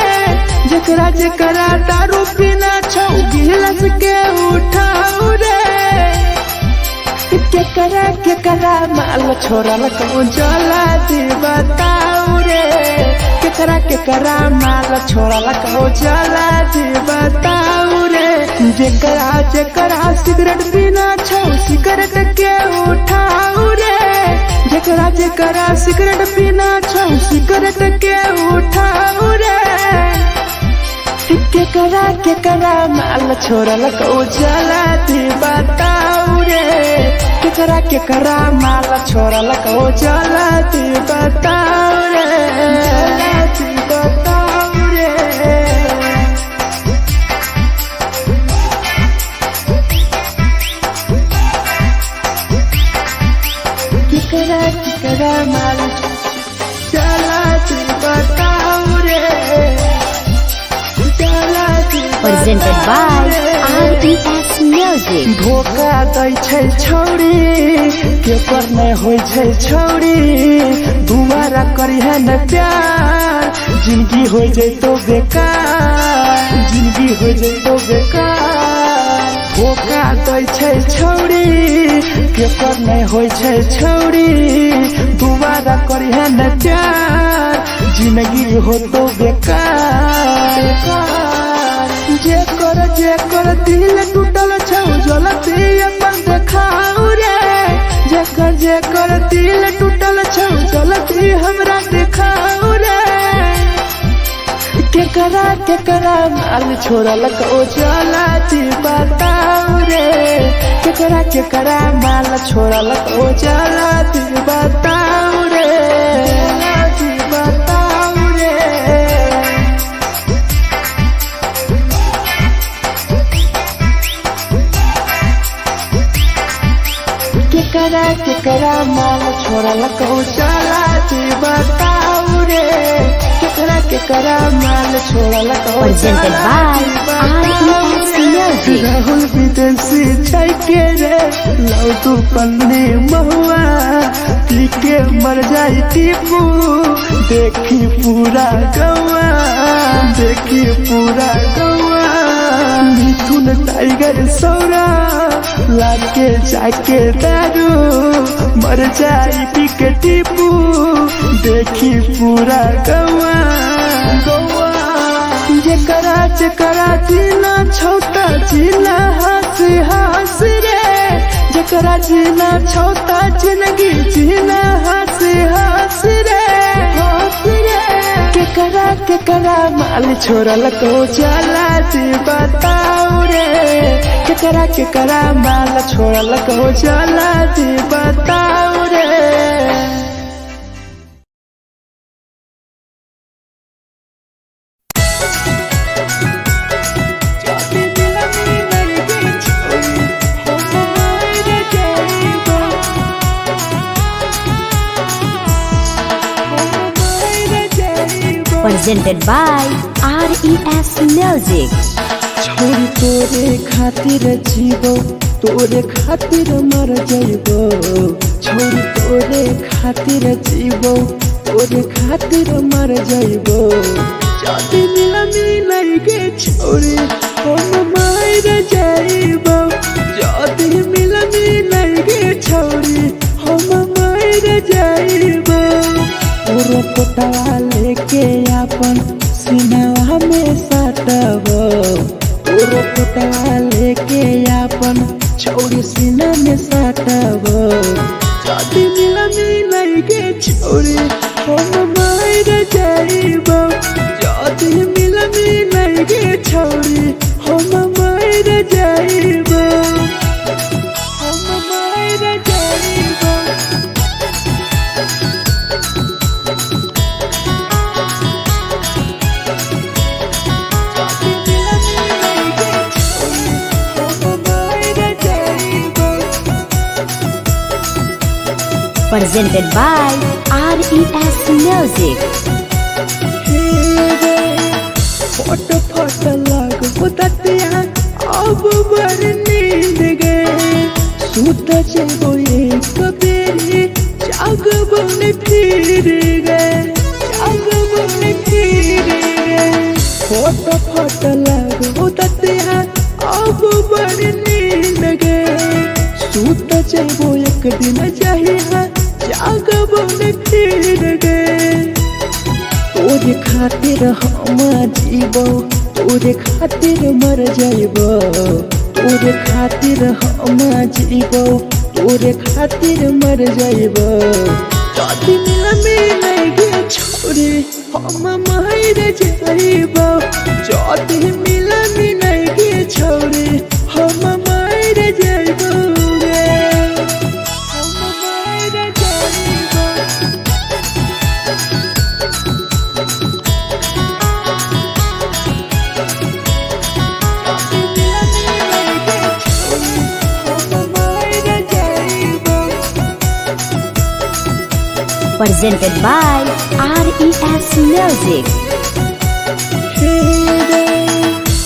जकरा जकरा दारू पीना छौ गिलास के उठाओ रे केकरा माल छोड़ल को जला दी बताओ रे केकरा माल छोड़ल को जला दी बताओ रे जकरा सिगरेट पीना छौ सिगरेट के उठाओ रे जकरा सिगरेट पीना छौ सिगरेट के उठाओ रे केकरा माल छोड़ल को जला दी बताओ रे केकरा माल छोड़ल को जला दी बताओ रे जला दी बताओ रे केकरा माल जला दी बताओ रे Presented by RES Music. Music. धोखा दै छै छौरी केकर नहीं होय छै छौरी दोबारा करिहे न प्यार जिंदगी हो जैतो बेकार जिंदगी हो जैतो बेकार धोखा दै छै छौरी केकर नहीं होय छै छौरी दोबारा करिहे न प्यार जिंदगी हो तो बेकार जेकर दिल टूटल छौ जलती अपन देखाऊ रे जेकर दिल टूटल छौ जलती हमरा देखाऊ रे केकरा माल छोड़ल को जलती बताऊ रे केकरा माल छोड़ल को जलती बताऊ रे बताऊ रे केकरा माल छोड़ल को चलाती बताऊ रे केकरा माल छोड़ल को Presented by RES Music. Rahul विदेशी छै के रे लौटू पन्नी महुआ पी के मर जाई टीपू देखी पूरा गौआ मिथुन टाइगर सौरा लाके जाके दारू मर जाई पी के टीपू देखी पूरा गौआ जेकरा जीना छोटा जीना हंस रे जेकरा जीना छोटा जिंदगी जीना हंस रे केकरा माल छोड़ल को जलाती बताऊ रे केकरा माल छोड़ल को जलाती बताऊ रे Presented by RES Music. छोरी तोरे खातिर जीवो तोरे खातिर मर जाइबो छोरी तोरे खातिर जीवो तोरे खातिर मर जाइबो जाति मिलाई के छोरी हम मार जाइबो जाति मिलाई के छोरी हम मार जाइबो तोरे कोटवा लेके अपन सीनावा में सटबो तोरे कोटवा लेके अपन छोरी सीना में सटबो जाति मिलाई के छोरी हम मार जाइबो जाति मिलाई के छोरी हम मार जाइबो हम मार जाइबो Presented by RES Music. फोट लग बुततिया अब बर नींद गए सूत जेबो एक बेरी जागबो ने फिर गए फोट लग बुततिया अब बर नींद गए सूत जेबो एक दिन चाहिए जागबो ने फिर गए तोरे खातिर हम जीवो तोरे खातिर मर जाइबो तोरे खातिर हम जीवो तोरे खातिर मर जाइबो जाति मिलाई के छोरी हम मार जाइबो जाति मिलाई के छोरी हम मार जाइबो रे हम मार जाइबो Presented by RES Music.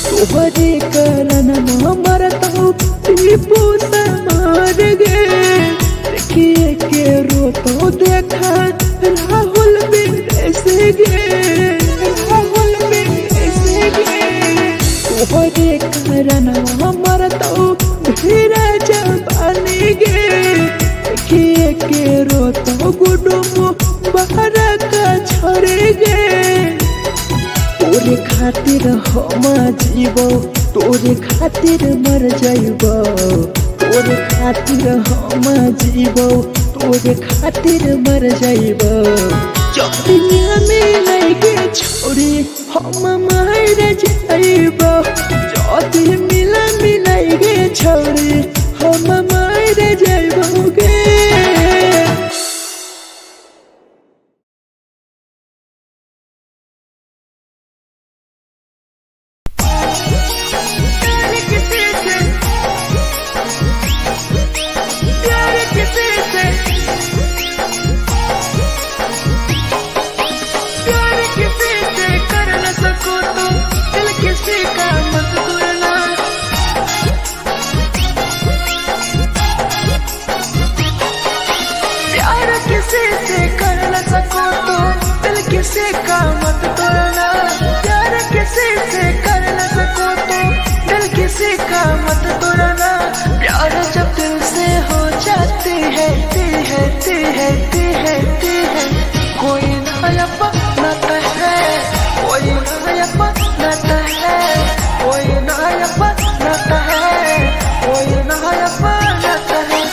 तोहरे करन मरत हो टीपू समार गे देखिए के रो तो देखा राहुल विदेश गे राहुल विदेश गे तोहरे कारण हमर तो धीरे जवानी गे देखिए के रो तो गुडुम बाहर का छोड़े गे तोरे खातिर हम जीवो तोरे खातिर मर जाइबो तोरे खातिर हम जीवो तोरे खातिर मर जाइबो दुनिया में लगे छोड़ी हम मर जाइबो जदी मिला मिलाइगे छोड़ी हम मर जाइबो गे किसी का मत तोड़ना प्यार किसी से कर न सको तो दिल किसी का मत तोड़ना प्यार जब दिल से हो जाती है कोई नया अपनाता है कोई नया अपनाता है कोई नया अपनाता है कोई नया अपनाता है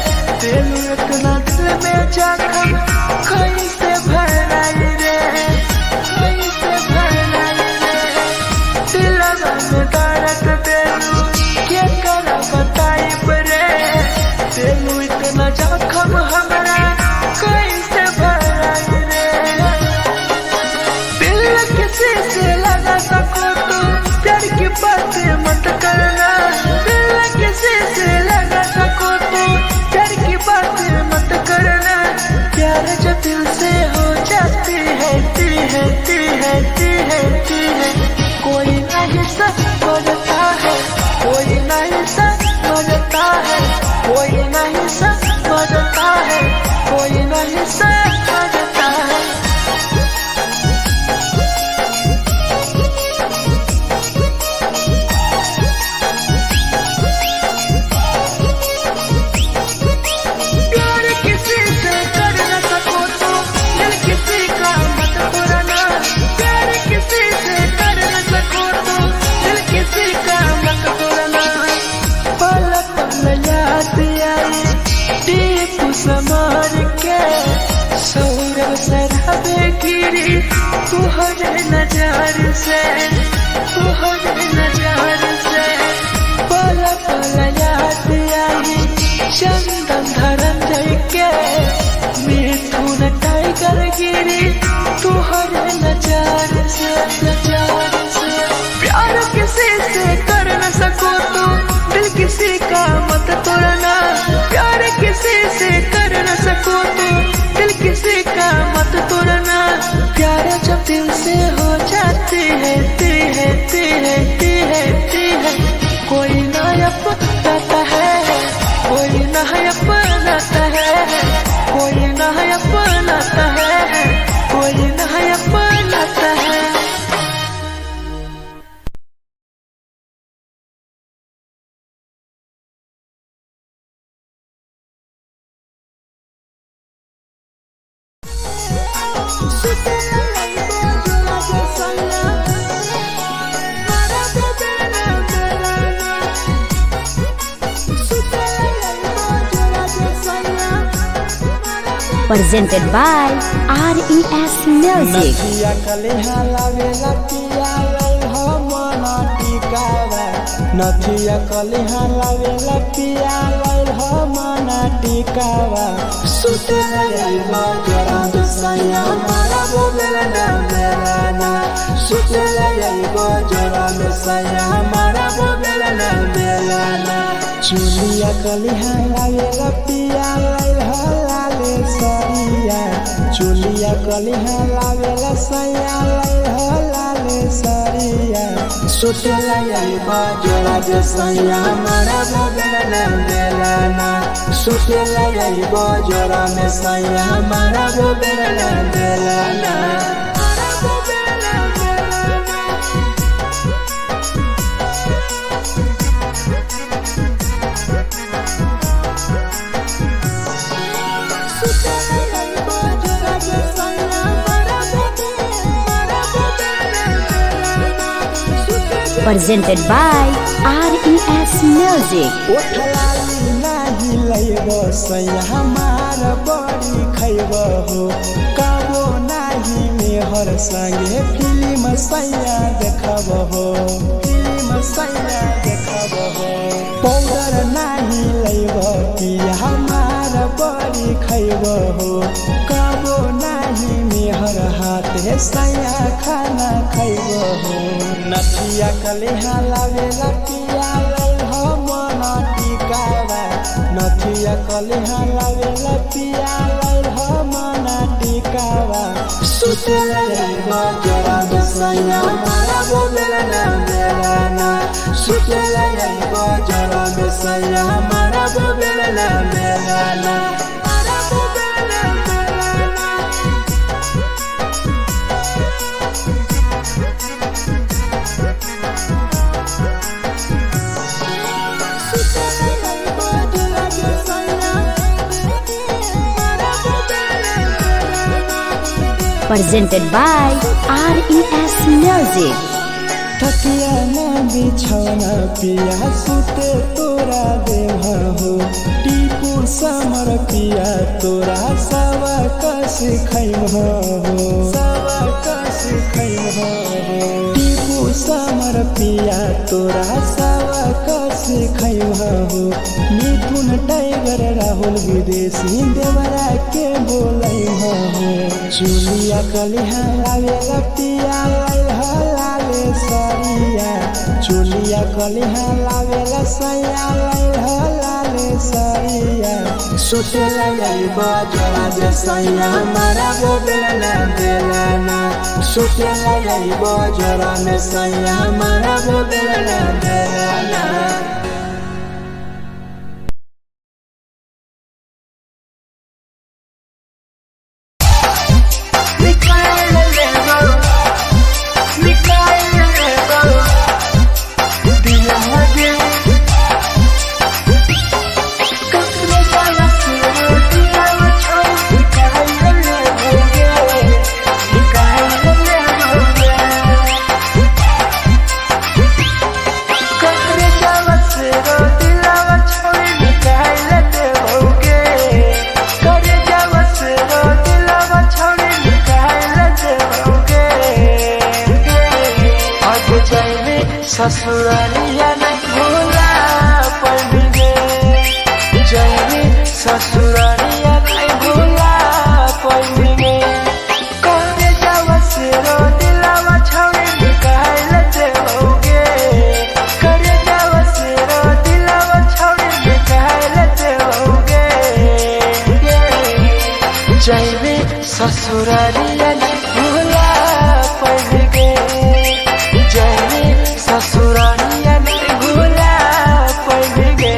इतना दिल में जख्म कैसे भराई रे कैसे भराई रे दिलवा में दर्द देलू के कर बताई रे देलू इतना जख्म हमरा कैसे भराई रे दिल किसी से लगा सको तो प्यार की बातें मत करना दिल किसी से लगा सको तो प्यार की बातें मत करना प्यार जो दिल से हो जाती है कोई नहीं समझता है कोई नहीं समझता है कोई नहीं समझता है कोई नहीं समझता है समार के सौरभ सरहबे गिरी तुहरे नजार से पल पल याद आई चंदन धरम जय के मिथुन टाइगर गिरी तुहरे नजार से प्यार किसी से कर न सको तो दिल किसी का मत तोड़ना प्यार किसी से कर न सको तो दिल किसी का मत तोड़ना प्यार जब दिल से हो जाती है कोई नया अपनाता है कोई नया अपनाता है कोई नया अपनाता है कोई नया अपनाता है presented by RES Music. नदिया कलेहा लागे लतिया लई हो मन टिकावा नथिया कलिहा लावेला पिया लैल मना टिकावा सुते लैबा जरा सैया मारा बोलना बेलाना सुते लैबा जरा सैया मारा बोलना बेलाना चुलिया कलिहा लावेला पिया लैल लाले सरिया चुलिया कलिहा लावेला सैया लैल लाले सरिया सुते लैबा जरा सैया मारा बोलना बेलाना सुते लैबा जरा सैया मारा बोलना बेलाना Presented by RES Music. ओठलाली नाही लैब सैया हमार बड़ी खैब हो कबो नाही मेहर संगे फिल्म सैया देखब हो फिल्म सैया देखब हो पाउडर नाही लैब पिया हमार बड़ी खैब हो कबो नाही मेहर हाथे सैया खाना खैब हो नथिया कलिहा लावेला पिया लैल मना टिकावा नथिया कलिहा लावेला पिया लैल मना टिकावा सुते लैबा जरा सैया मारा बोलना बेलाना सुते लैबा जरा सैया मारा बोलना बेलाना Presented by RES Music. थकिया ना बिछौना पिया सुते तोरा देह हो टीपू समर पिया तोरा सवा कस खैम हो सवा कस खैम हो टीपू समर पिया तोरा सवा कस खैम हो मिथुन टाइगर राहुल विदेशी देवरा के बोलै हो चुलिया कलिहा लावेला पिया लाले सरिया चुलिया कलिहा लावेला सैया लाले सरिया सुते लैबा जरा सैया मारा बोलना बेलाना सुते लैबा जरा सैया मारा बोलना बेलाना ससुरालिया नहीं भूला पड़ेंगे जैनी ससुरालिया नहीं भूला पड़ेंगे करे जावा से रो दिलावा छौड़ी निकाल देओगे करे जावा से रो दिलावा छौड़ी निकाल देओगे जैनी ससुरालिया नहीं भूला पड़ेंगे जैनी ससुरालिया नहीं भूला पड़ेंगे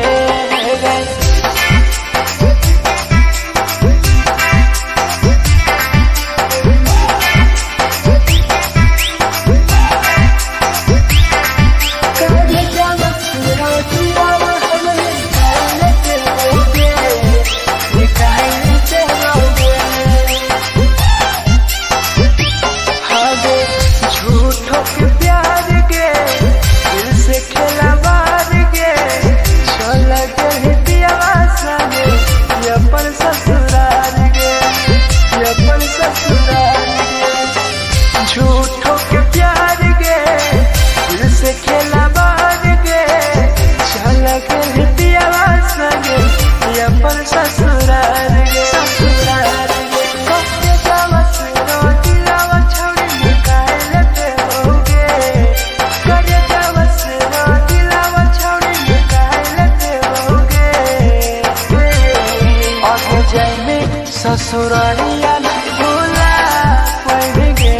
ससुरालिया नहीं भूला पाएंगे,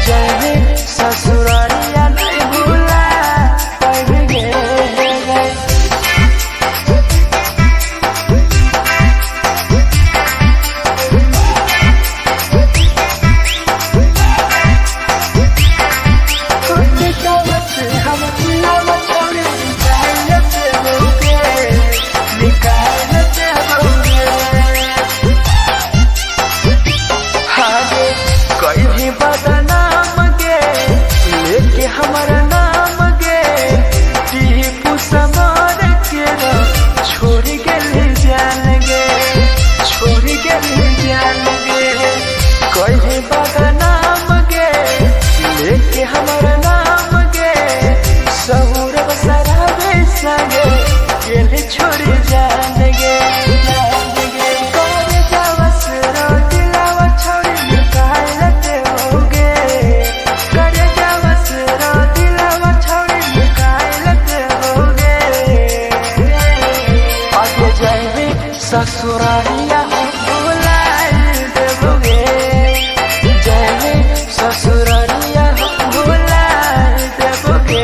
जाएंगे ससुरालिया नहीं भूला पाएंगे। हमारा नाम गे टीपू समार के छोड़ गए जान गे, छोड़ गए जान गे। कहीं बदनाम गे लेके हमारा नाम गे, सहूर बसरावे संगे के छोड़ जान गे। ससुरालिया भूला देबोगे, जाएंगे ससुरालिया भूला देबोगे।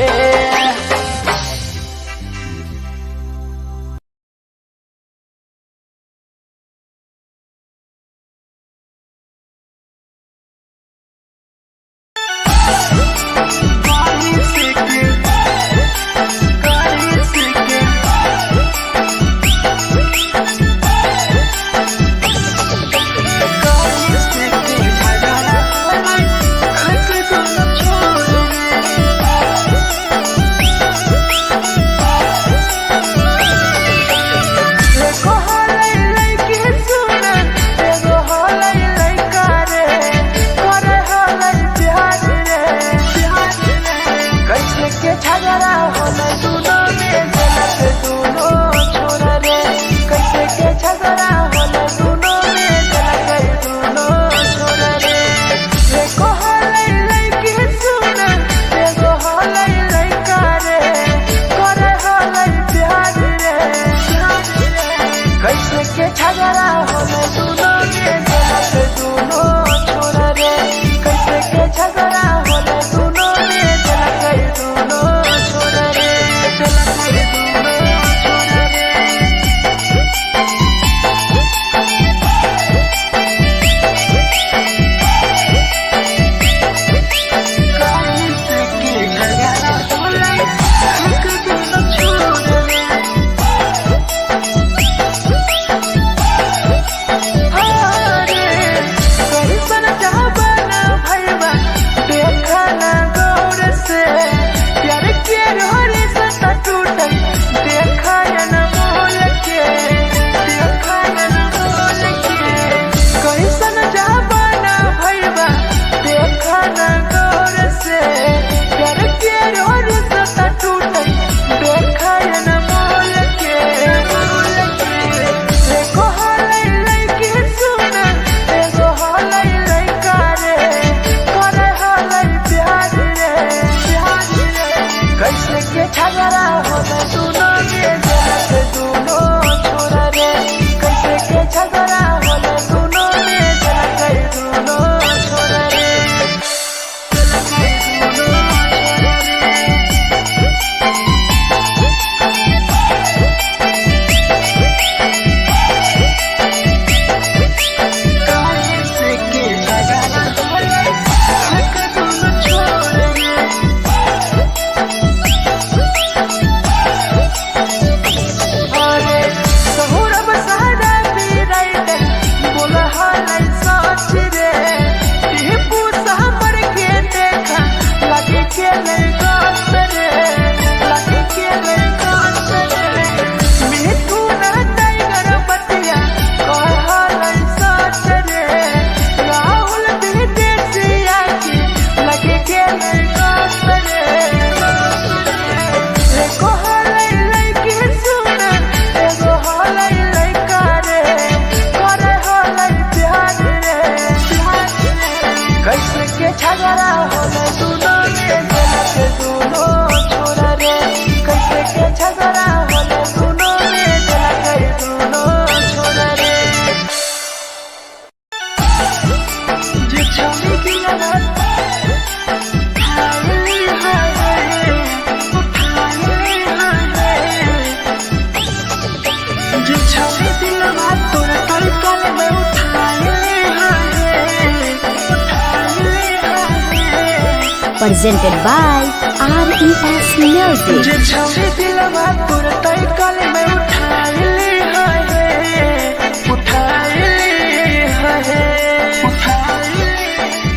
presented by RES Music. जे छौरी दिलवा तोर तई कल में उठाइली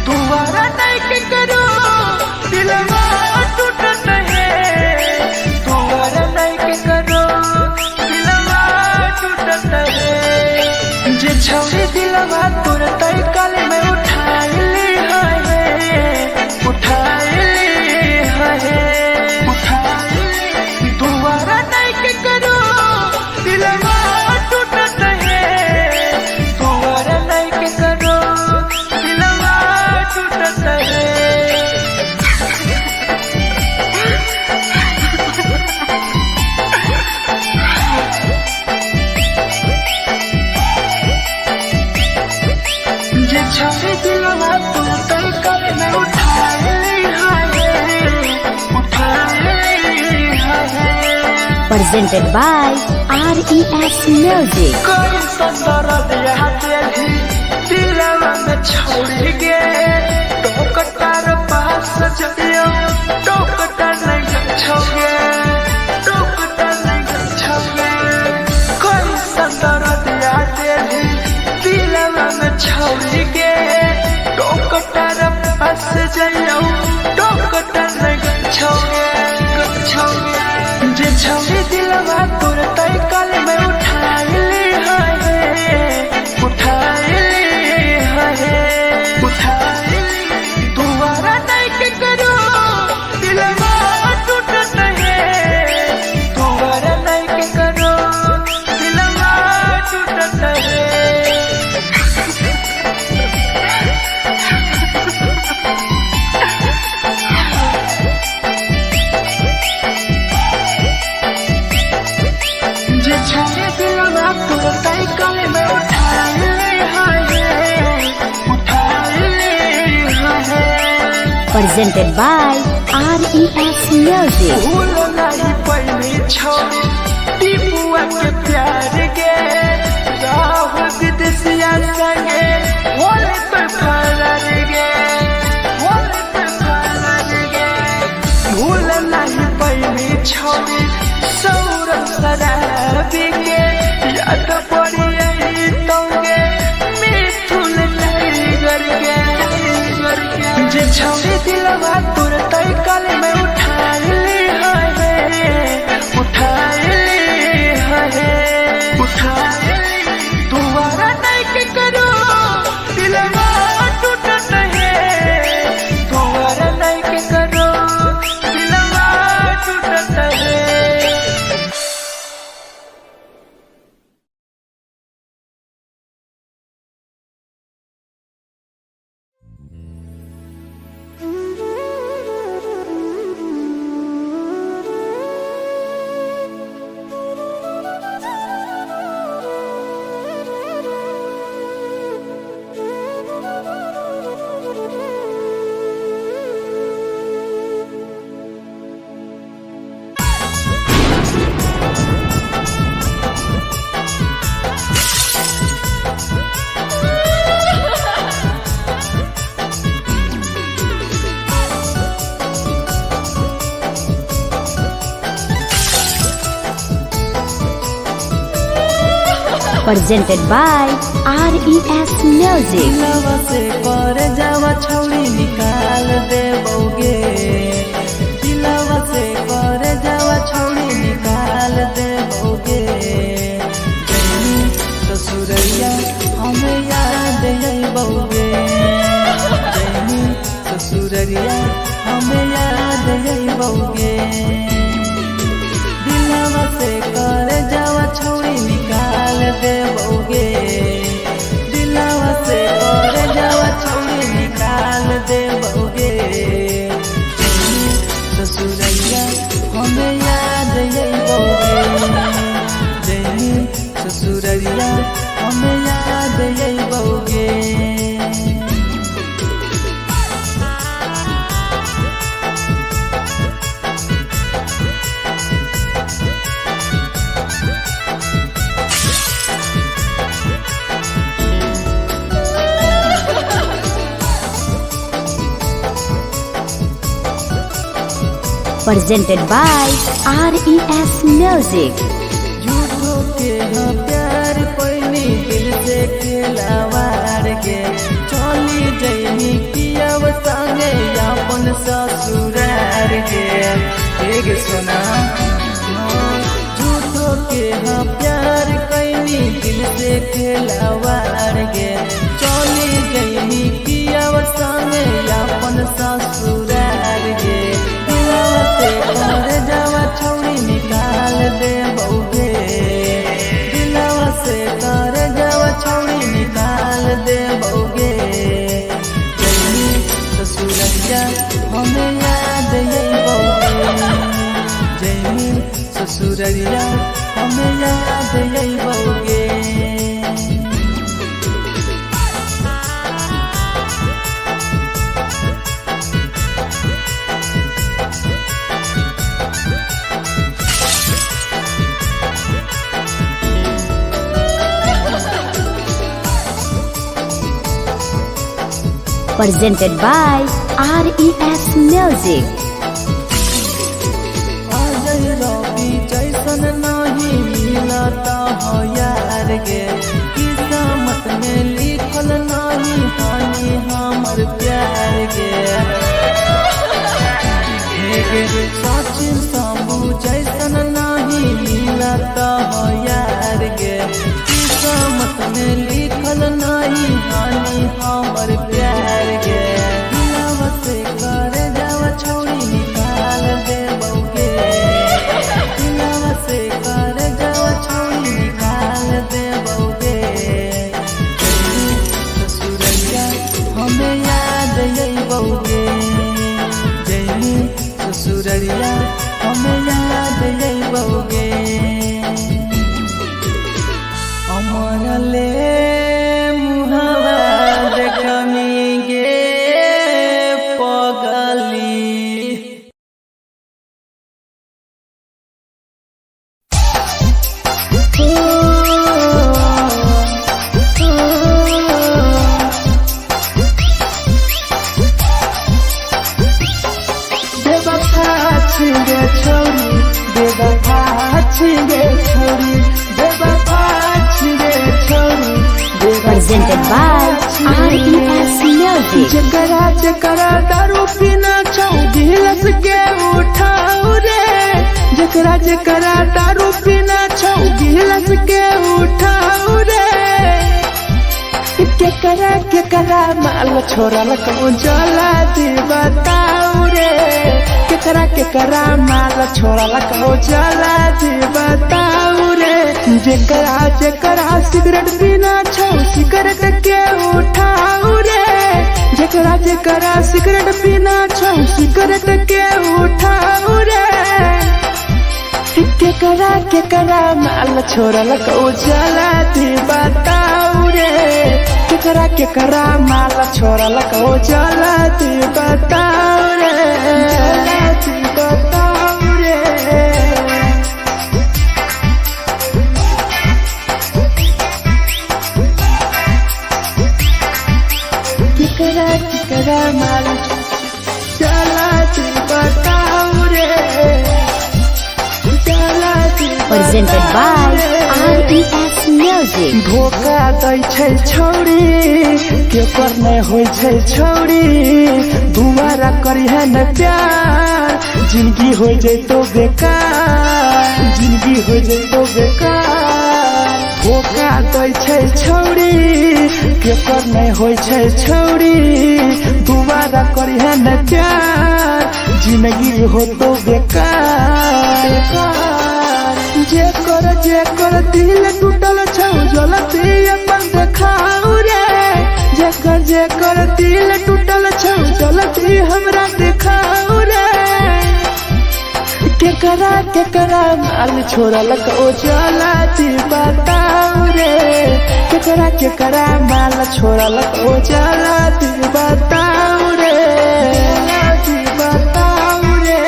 तुम्हारा नहीं के करो दिलवा टूटत है तुम्हारा नहीं के करो दिलवा टूटत है जे छौरी दिलवा तोर तई कल में उठाइली तुम्हारा नहीं के करो दिलवा टूटत है तुम्हारा नहीं के करो दिलवा टूटत है जे छौरी दिलवा तोर तई कल में Presented by RES Music. कोई संदर दिया तेरी दिलवा में छोड़ गे टोकटार पास जइयो टोकटार नहीं छोगे टोकटार नहीं छोगे कोई संदर दिया तेरी दिलवा में छोड़ गे टोकटार पास जइयो टोकटार नहीं छोगे जे छौरी दिलवा तोर तई कल में उठाइली तुम्हारा नहीं के करो दिलवा टूटत है तुम्हारा नहीं के करो दिलवा टूटत है जे छौरी दिलवा तोर तई कल में Presented by RES Music. भूल नहीं पहली छोरी टीपुआ के प्यार गे राहुल विदेशिया संगे होले तो फरार गे भूल नहीं पहली छोरी सौरभ शराबी के याद पड़ी यही तोगे मिथुन टाइगर के जे छौरी दिलवा तोर तई कल में उठाइली तुम्हारा नहीं के करो दिलवा टूटत है तुम्हारा नहीं के करो दिलवा टूटत है Presented by RES Music. दिलवा से कर जावा छौरी निकाल देबोगे दिलवा से कर जावा छौरी निकाल देबोगे जैनी ससुरैया हमें याद अइबोगे जैनी ससुरैया हमें याद अइबोगे दिलवा से कर जावा छौरी निकाल देबोगे दिलवा से कर जावा छौरी निकाल देबोगे ससुरैया हमें याद अइबोगे जैनी ससुरैया हमें याद अइबोगे presented by RES Music. झूठो के हाँ प्यार पैनी दिल से खिलावार के चली जैनी किया संगे अपन ससुरार के एक सुना झूठो के हाँ प्यार कैनी दिल से खिलावार के चली जैनी किया संगे अपन ससुरार के दिलवा से घर जावा छौड़ी निकाल दे बउगे दिलवा से घर जावा छौड़ी निकाल दे बउगे जैनी ससुरैया हमें याद यही बउगे जैनी ससुरैया हमें याद यही बउगे Presented by RES Music. Ajay रवि जैसन नहीं मिलता हो यार गे किस्मत में लिखल नहीं हानि हमर प्यार गे सचिन शंभू जैसन नहीं मिलता हो यार गे किस्मत में लिखल नहीं हानि हमर प्यार गे दिलवा से कर जावा छौड़ी निकाल दे बउगे दिलवा से कर जावा छौड़ी निकाल दे बउगे ससुरैया हमें याद यही बउगे जैनी ससुरैया हमें याद यही बउगे अमर ले मुहावा देखनी गे पगली बेवफा छिगे छोरी बेवफा छिगे छोरी बेवफा छिगे छोरी Presented by RES Music. जकरा जकरा दारू पीना छौ गिलास के उठाऊ रे जकरा जकरा दारू पीना छौ गिलास के उठाऊ रे केकरा केकरा माल छोड़ल कहूँ जला दी बताऊ रे केकरा केकरा माल छोड़ल कहूँ जला दी बताऊ रे जेकरा जेकरा सिगरेट पीना छौ सिगरेट के उठाऊ रे जेकरा जेकरा सिगरेट पीना छौ सिगरेट के उठाऊ रे केकरा केकरा माल छोड़ल कहूँ जला दी बताऊ रे केकरा केकरा माल छोड़ल कहूँ जला दी बताऊ रे जला दी बताऊ रे केकरा केकरा माल जला दी बताऊ रे जला दी Presented by RES Music. धोखा दै छै छौड़ी केकर नहीं होइ छै छौड़ी दुबारा करिहे न प्यार जिंदगी हो जैतो बेकार जिंदगी हो जैतो बेकार धोखा दै छै छौड़ी केकर नहीं होइ छै छौड़ी दुबारा करिहे न प्यार जिंदगी हो तो बेकार जेकर दिल टूटल छौ जलती अपन देखाऊ रे जेकर दिल टूटल छौ जलती हमरा देखाऊ रे केकरा केकरा माल छोड़ल कहूँ जलती बताऊ रे केकरा केकरा माल छोड़ल कहूँ जलती बताऊ रे जलती बताऊ रे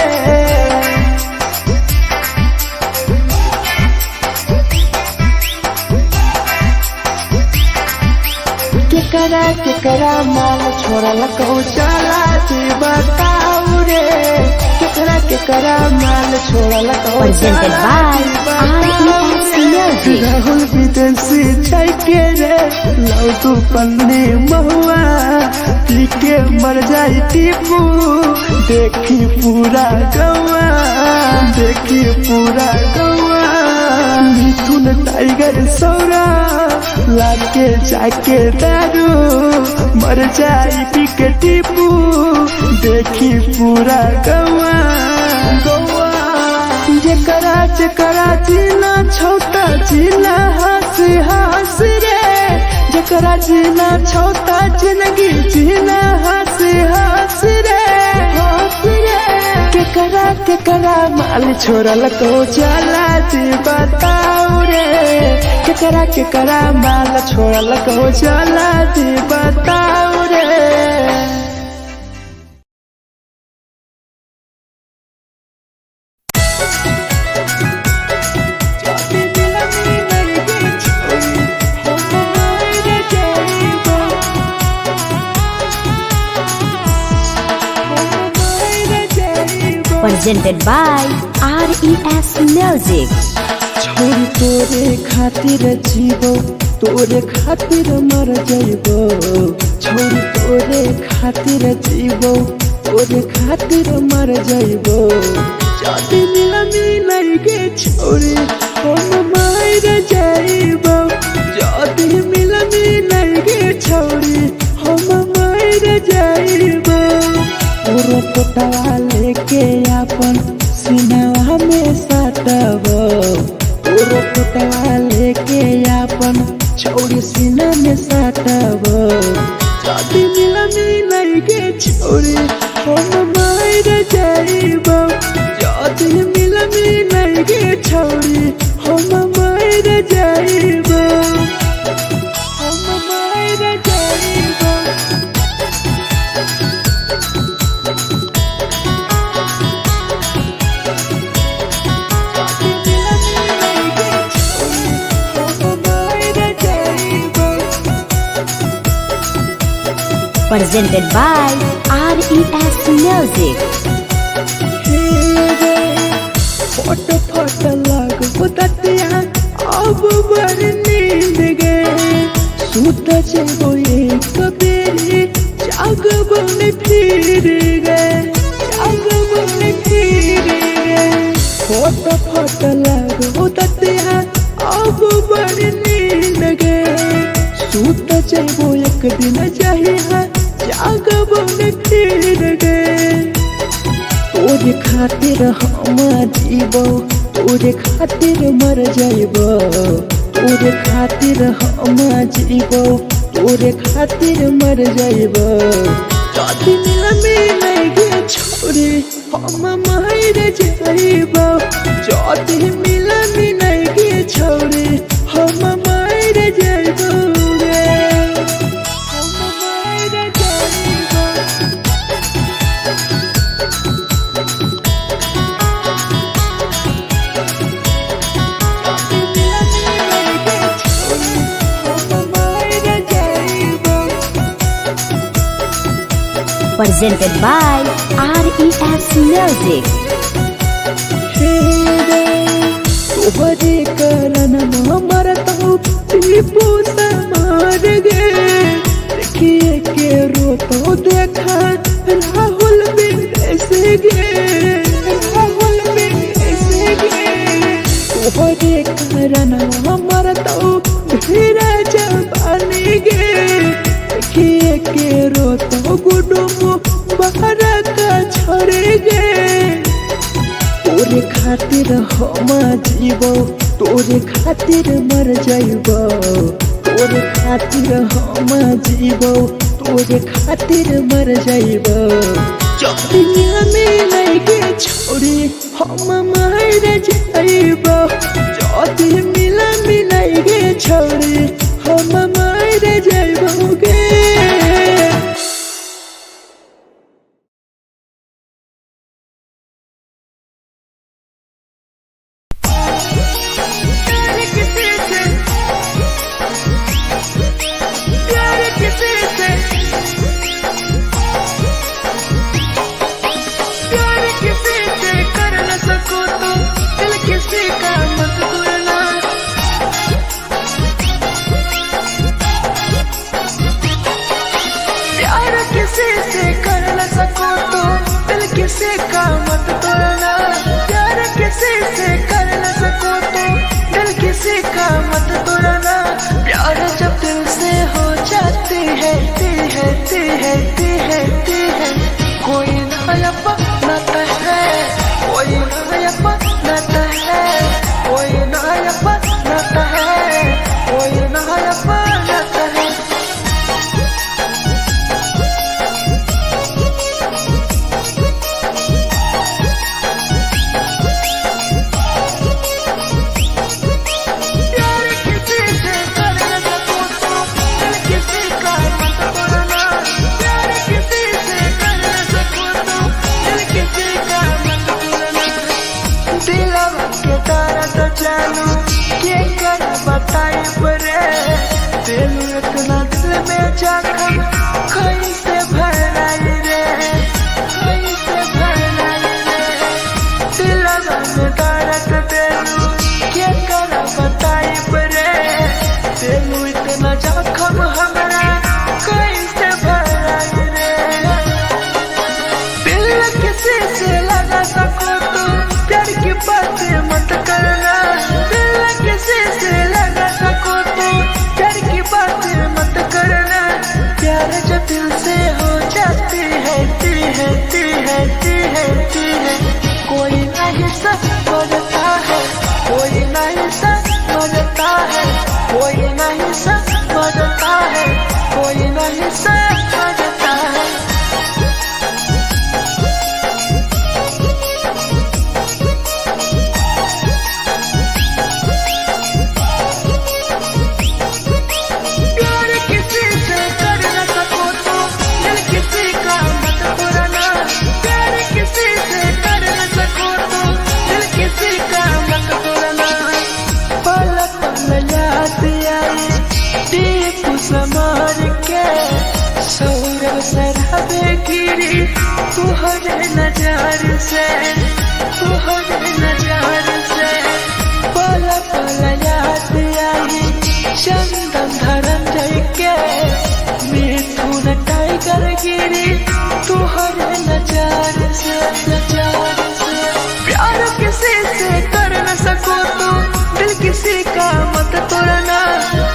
केकरा माल छोड़ल कहूँ चला बताऊ रे केकरा माल छोड़ल को Presented by RES Music. Rahul विदेशी छै के रे लौ तू पन्नी महुआ पी के मर जाई टीपू देखी पूरा गौआ देखी पूरा गौआ मिथुन टाइगर सौरा लाके जाके दारू मर जाई पी के टीपू देखी पूरा गौआ गौआ जेकरा जेकरा जीना छोटा जीना हंस हंस रे जेकरा जीना छोटा जिंदगी जीना हंस हंस रे हंस रे केकरा केकरा माल छोड़ल को जाला जी बताओ रे केकरा केकरा माल छोड़ल को जाला जी बताओ रे। Presented by RES Music. छोड़ तोरे खातिर जीवो तोरे खातिर मर जाइबो छोड़ तोरे खातिर जीवो तोरे खातिर मर जाइबो जाति मिलन के छोड़ी हम मर जाइबो जाति मिलन के छोड़ी हम मर जाइबो पूरा पोटवा लेके अपन सीनावा में साटबो पूरा पोटवा लेके अपन छौड़ी सीना में साटबो जाति मिलन के छोड़ी हम मर जाइबो जाति मिलन के छोड़ी हम मर जाइबो हम मर जाइबो। Presented by RES Music. फट फट लग बुततिया अब बर नींद गए सूत जेबो एक बेरी जागबो ने फिर गए जागबो ने फिर गए फट फट लग बुततिया अब बर नींद गए सूत जेबो एक दिन चाहिए जागबो ने फिर गए तोरे खातिर हम जीवो तोरे खातिर मर जाइबो तोरे खातिर हम जीवो तोरे खातिर मर जाइबो जाति मिलन के छोड़ी हम मर जाइबो जाति मिलन के छोड़ी हम मर जाइबो रे हम मर जाइबो। Presented by RES Music. तोहरे करन मरत हो टीपू समार गे देखिए के रोतो देखा राहुल विदेश गे राहुल विदेश गे तोहरे करन मरत हो धीरे जवानी गे देखिए के रोतो गुडुमो बाहर का छोड़ गे तोरे खातिर हम जीवो तोरे खातिर मर जाइबो तोरे खातिर हम जीवो तोरे खातिर मर जाइबो जाति मिलन के छोड़ी हम मर जाइबो जाति मिलन के छोड़ी हम मर जाइबो गे। प्यार किसी से तो चालू के कर बताई परे दिल इतना दिल में जखम कैसे भराई रे कैसे भराई रे दिलवा में दर्द दिलू के कर बताई परे दिल इतना जखम हमरा कैसे भराई रे दिल किसी से लगा सको तो प्यार की बातें मत करना दिल किसी से लगा सको तो प्यार की बातें मत करना प्यार जो दिल से हो जाती है कोई नहीं समझता है कोई नहीं समझता है कोई नहीं समझता है कोई नहीं समझता है प्यार किसी से कर न सको तो दिल किसी का मत पुराना प्यार किसी से कर न सको तो दिल किसी का मत पुराना पल पल याद आई दीप समार के सौरभ शराबे गिरी तुहरे नजार से पल पल याद आई चंदन धरंजय के मिथुन टाइगर गिरी तुहरे नजार से प्यार किसी से कर न सको तो दिल किसी का मत तोड़ना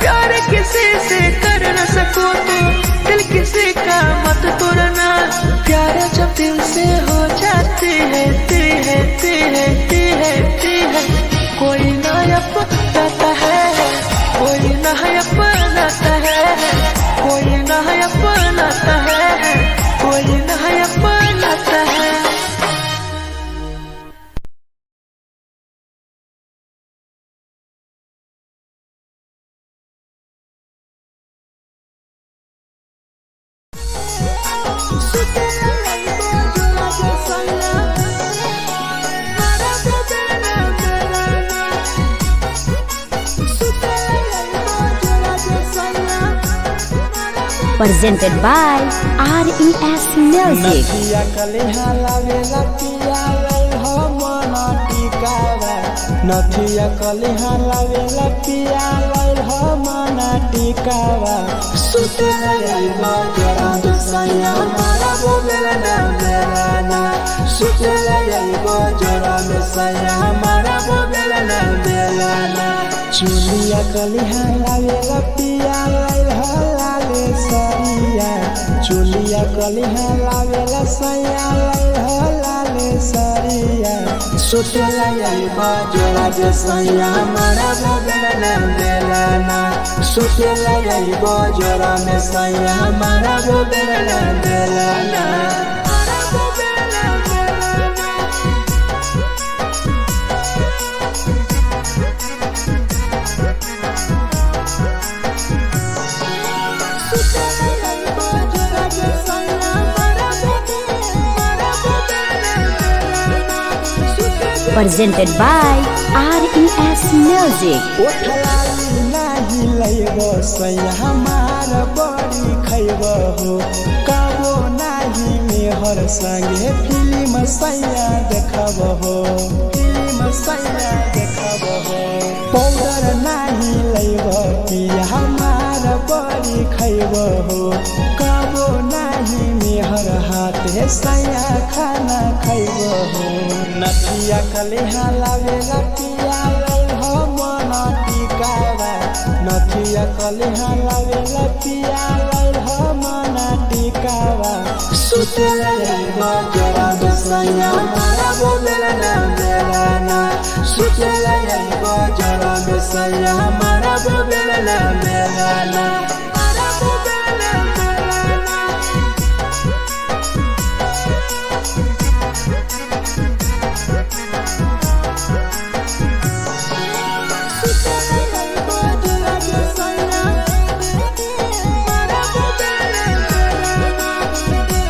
प्यार किसी से कर न सको तो दिल किसी का मत तोड़ना प्यार जब दिल से हो जाती है कोई ना अपनाता है कोई ना अपनाता है कोई ना अपनाता है कोई ना अपनाता है presented by RES Music. नथिया कलिहा लावेला पिया लई हो मना टिकावा नथिया कलिहा लावेला पिया लई हो मना टिकावा सुतला लईबा जरा सैया मारा बोलेला ना सुतला लईबा जरा सैया मारा बोलेला ना चुलिया कलिहा लावेला पिया लई हो लाले सरिया चुलिया कलिहा लावेला सैया लई हो लाले सरिया सुतला लईबा जरा सैया मारा बोलेला ना सुतला लईबा जरा सैया मारा बोलेला ना Presented by RES Music. ओठलाली नाही लईबो सैया हमार बड़ी खैबो हो काबो नाही मेहर संगे फिल्म सैया देखबो हो पाउडर नाही लईबो पिया हमार बड़ी खैबो हो काबो नाही मेहर हाथे सैया खाना खैबो हो नथिया कलिहा लावेला पिया लई हो मना टिकावा नथिया कलिहा लावेला पिया लई हो मना टिकावा सुतला लईबा जरा सैया मारा बोलेला ना सुतला लईबा जरा सैया मारा बोलेला ना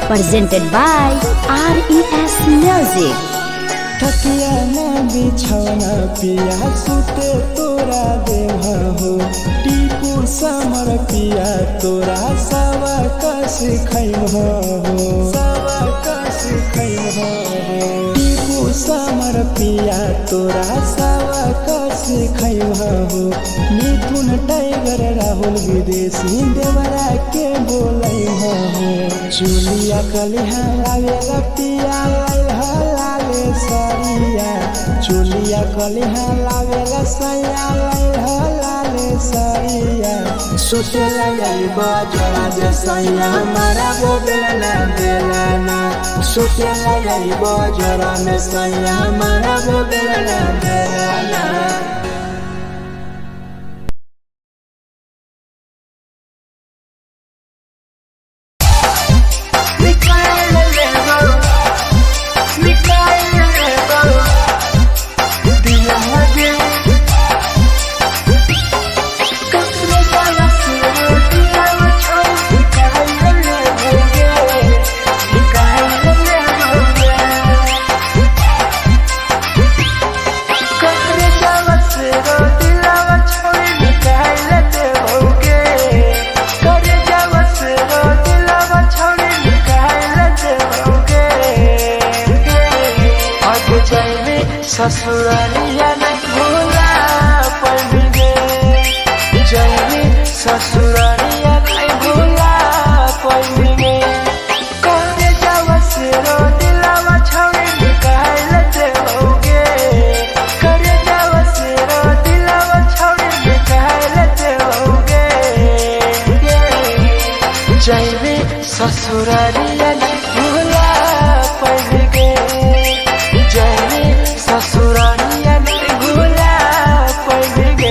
Presented by RES Music. तकिया ना बिछौना पिया सुते तोरा देवा हो टीपू समर पिया तोरा सवा कस खैम हो सवा कस खैम हो टीपू समर पिया तोरा सवा कस खैम हो मिथुन टाइगर राहुल विदेशी देवरा के बोलै हो चुलिया कलिहा लागेला पिया लाले सरिया चुलिया कलिहा लागेला सैया लाले सरिया सुते लगल बजरा जे सैया मारा वो बेला बेलाना सुते लगल बजरा में सैया मारा वो बेला बेलाना ससुरालिया नहीं भूला पड़ेंगे जैनी ससुरालिया नहीं भूला पड़ेंगे करे जावा से रो दिलावा छौड़ी निकाल देओगे करे जावा से रो दिलावा छौड़ी निकाल देओगे जैनी ससुरालिया नहीं भूला पड़ेंगे जैनी ससुरालिया नहीं भूला पड़ेंगे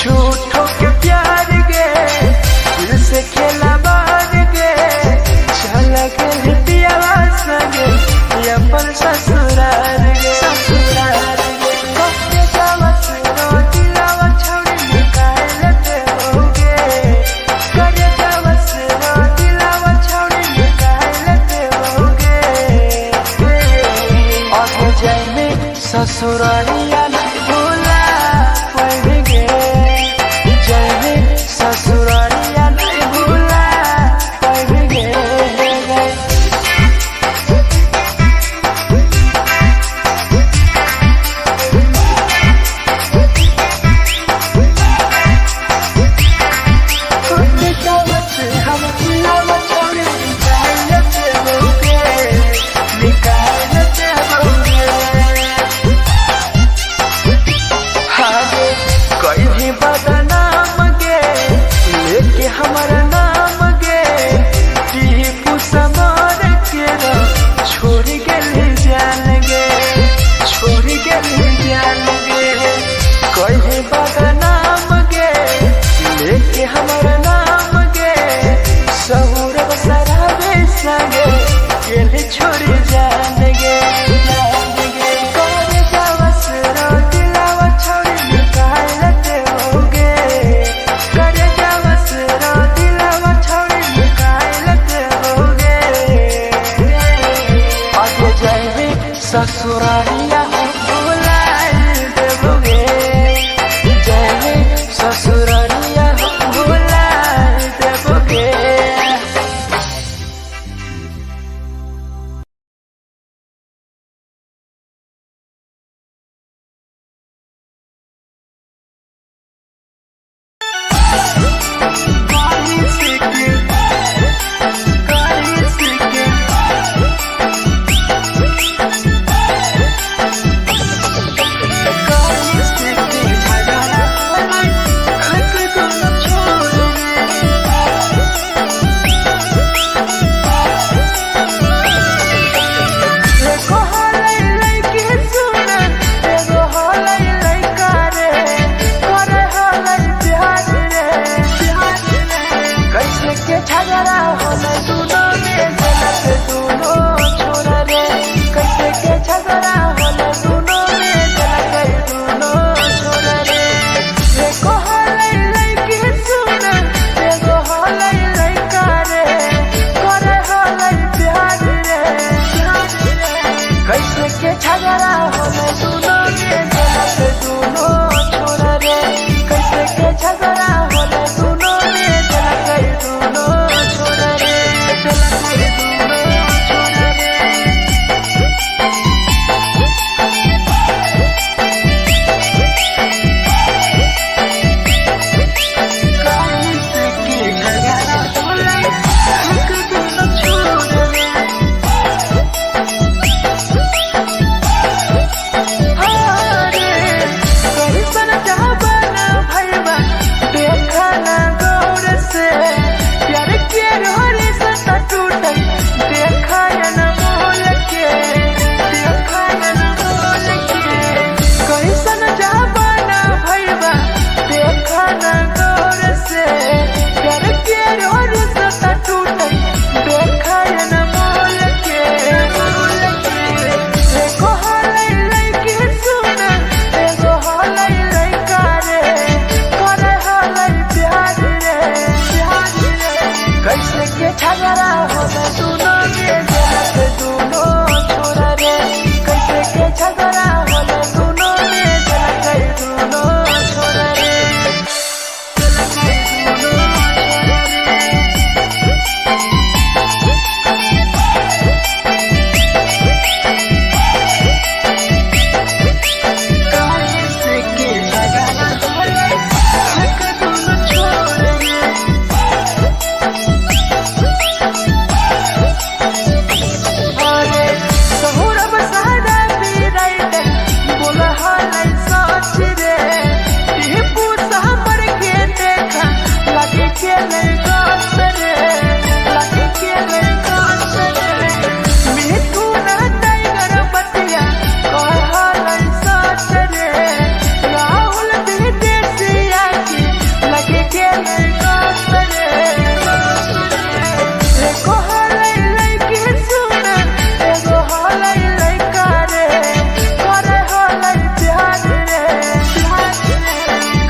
झूठों के प्यार के दिल से खेला बार के चल के पियावा संगे अपन ससुराल गे ससुराल गे कब जावा से रो दिलावा छौड़ी निकाल देओगे करे जावा से रो दिलावा छौड़ी निकाल देओगे और जाने ससुरालिया नहीं भूला पड़ेंगे जैने ससुरालिया नहीं भूला पड़ेंगे हम दिलावा छोड़े निकाल देओगे निकाल देओगे झगड़ा होले दोनों में जलक दोनों छोरा रे कैसे के झगड़ा होले दोनों में जलक दोनों छोरा रे एको होले लइकी सुन एगो होले लइका रे करे होले प्यार रे कैसे के झगड़ा होले दोनों में जलक दोनों छोरा रे कैसे के झगड़ा होले दोनों में जलक दोनों छोरा रे जलक दोनों छोरा रे कैसे के झगड़ा होले दोनों छोरा रे झगड़ा होले दोनों में जलक दोनों छोरा रे कैसे के झगड़ा होले दोनों में जलक दोनों छोरा रे जलक दोनों छोरा रे कैसे के झगड़ा होले दोनों छोरा रे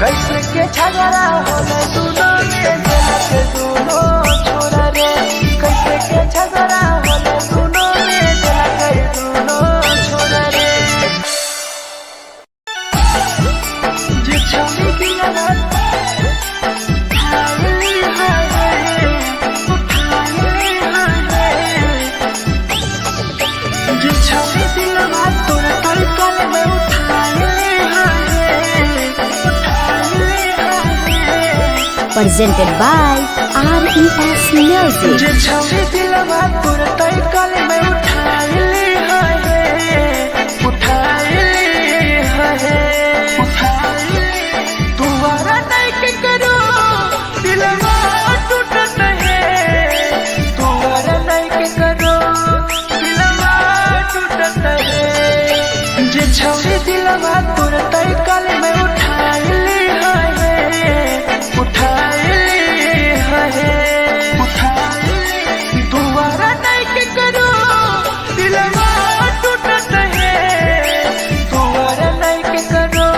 कैसे के झगड़ा होले दोनों में जलक दोनों छोरा रे कैसे के झगड़ा होले दोनों में जलक दोनों छोरा रे जे छौरी की लगन उठाई है जे छौरी की लगन तोरा तलकल में उठाई presented by RES Music. जे छौरी दिलवा तोर तलकल में उठाई तुम्हारा नहीं के करो दिलवा टूटत है तुम्हारा नहीं के करो दिलवा टूटत है जे छौरी दिलवा तोर तलकल में उठाई दोबारा नहीं के करो दिलवा टूटत है दोबारा नहीं के करो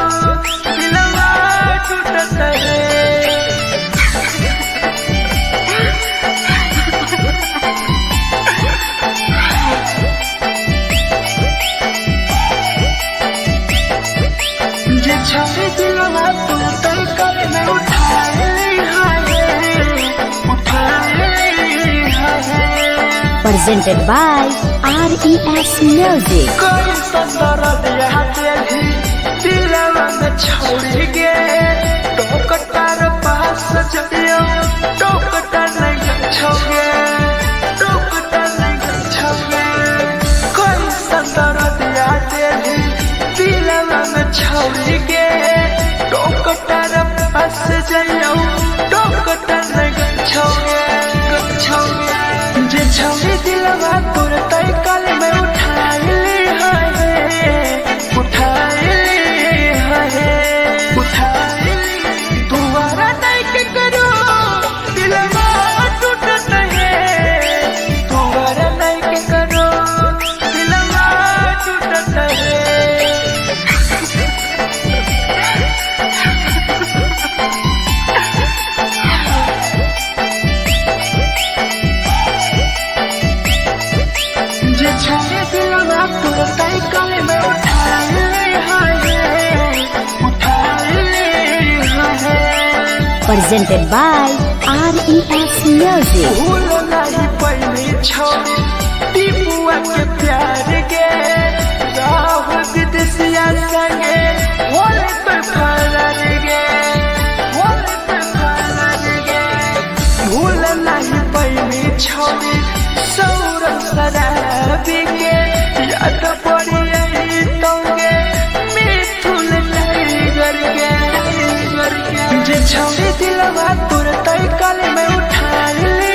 दिलवा टूटत है जे छौरी दिलवा तोर तलकल में उठाई Presented by RES Music. कोई संदर दिया तेरी दिलवा में छोड़ गे टोकटार पास जइयो टोकटार नहीं छोगे टोकटार नहीं छोगे कोई संदर दिया तेरी दिलवा में छोड़ गे टोकटार पास जइयो टोकटार नहीं छोगे जे छौरी दिलवा तोर तलकल में उठाई है दोबारा नहीं के करो दिलवा presented by RES Music. भूल नहीं पहली छौरी टीपुआ के प्यार गे राह विदेशिया संगे होले पर फरार गे होले पर फरार गे भूल नहीं पहली छौरी सौरभ शराबी गे याद पड़ी यही तोगे मिथुन टाइगर गे जे छौरी दिलवा तुरंत कल में उठा ली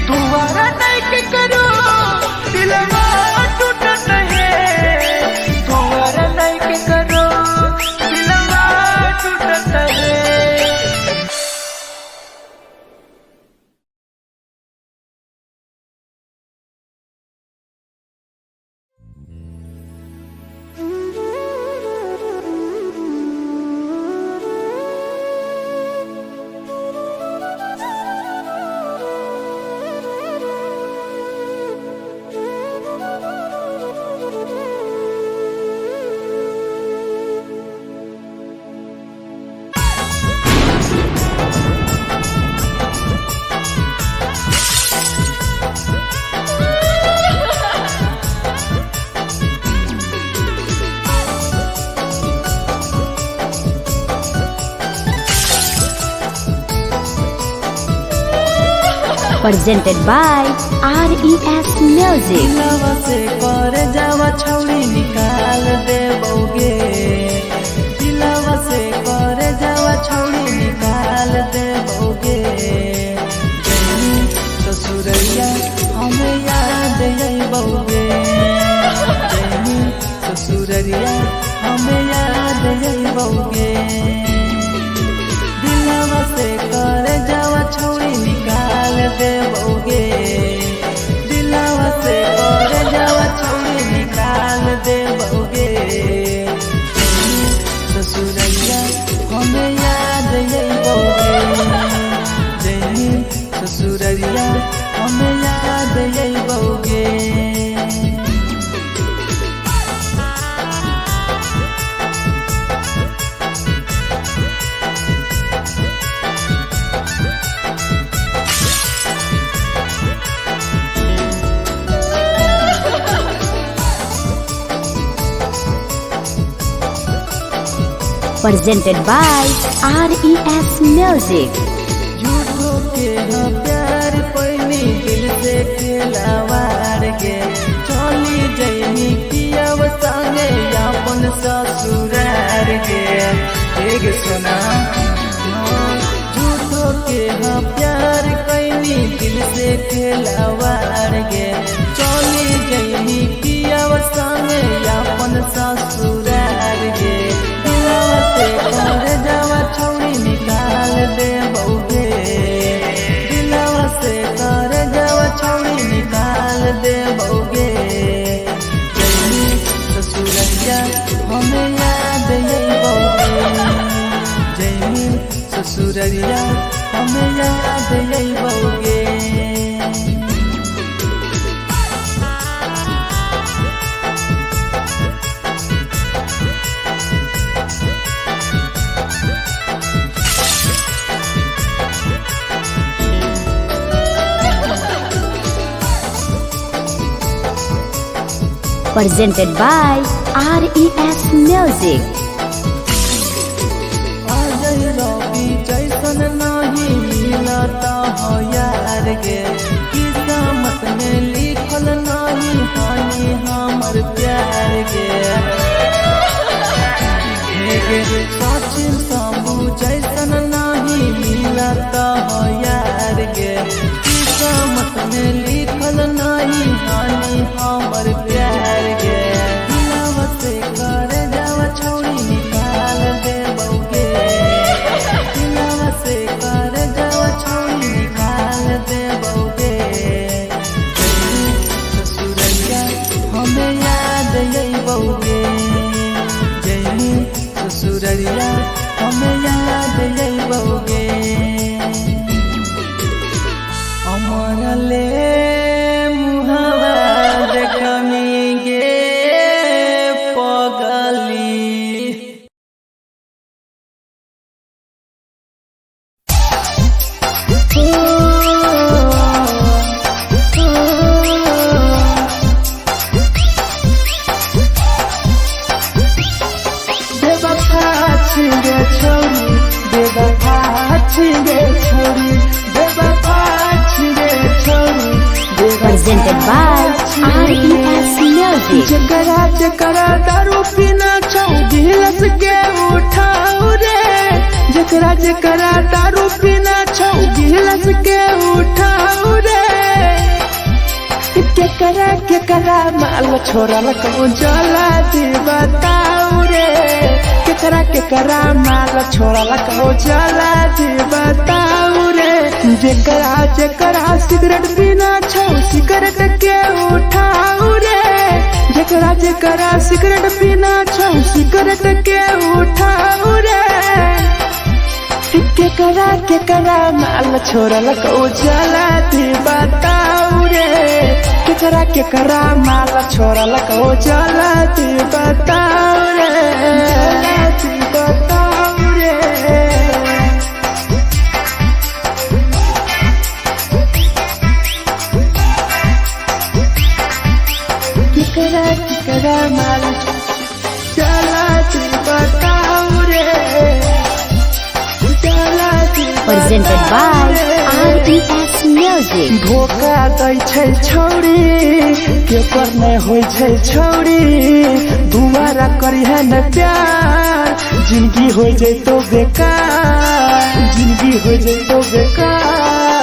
तुम्हारा नहीं के करो दिलवा टूटत है तुम्हारा नहीं के करो दिलवा टूटत है। Presented by RES Music. दिलवा से कर जावा छौरी निकाल दे बौगे दिलवा से कर जावा छौरी निकाल दे बौगे ससुरैया हमें याद आई बौगे ससुरैया हमें याद आई बौगे दिलवा से कर जावा छौरी निकाल दे बौगे दिलवा से कर जावा छौरी निकाल दे बौगे ससुरैया हमें याद आई बौगे ससुरैया हमें याद आई बौगे। Presented by RES Music. झूठो के हाँ प्यार पैनी दिल से खिलावार के चली जैनी पियाव संगे अपन ससुरार के एक सुना झूठो के हाँ प्यार कैनी दिल से खिलावार के चली जैनी पियाव संगे अपन ससुरार के कर जावा छौरी निकाल दे बौगे दिलवा से कर जावा छौरी निकाल दे बौगे ससुरैया हमें याद आई बौगे ससुरैया हमें याद आई बौगे। Presented by RES Music. जैसन नहीं मिलता हो यार गे किस्मत में लिखल नहीं हानि हमर प्यार गे सचिन साबू जैसन नहीं मिलता हो यार गे किस्मत में लिखल नहीं हानि हमर प्यार गे दिलवा से कर जावा छौरी Presented by RES Music. जकरा जकरा दारू पीना छौ गिलास के उठाओ रे, जकरा जकरा दारू पीना छौ गिलास के उठाओ रे। केकरा केकरा माल छोरा लको जला दी बताओ रे, केकरा केकरा माल छोरा लको जला दी बताओ रे। जेकरा जेकरा सिगरेट पीना छौ सिगरेट के उठाओ रे, जेकरा जेकरा सिगरेट पीना छौ सिगरेट के उठाओ रे। केकरा केकरा माल छोरा लको जला दी बताओ रे, केकरा केकरा माल छोरा लको जला दी बताओ रे, जला दी बताओ रे। केकरा केकरा माल जला दी बताओ रे, जला दी Presented by RES Music. धोखा दै छै छौरी केकर नै होइ छै छौरी, दुबारा करिहे न प्यार जिंदगी हो जैतो बेकार, जिंदगी हो जैतो बेकार।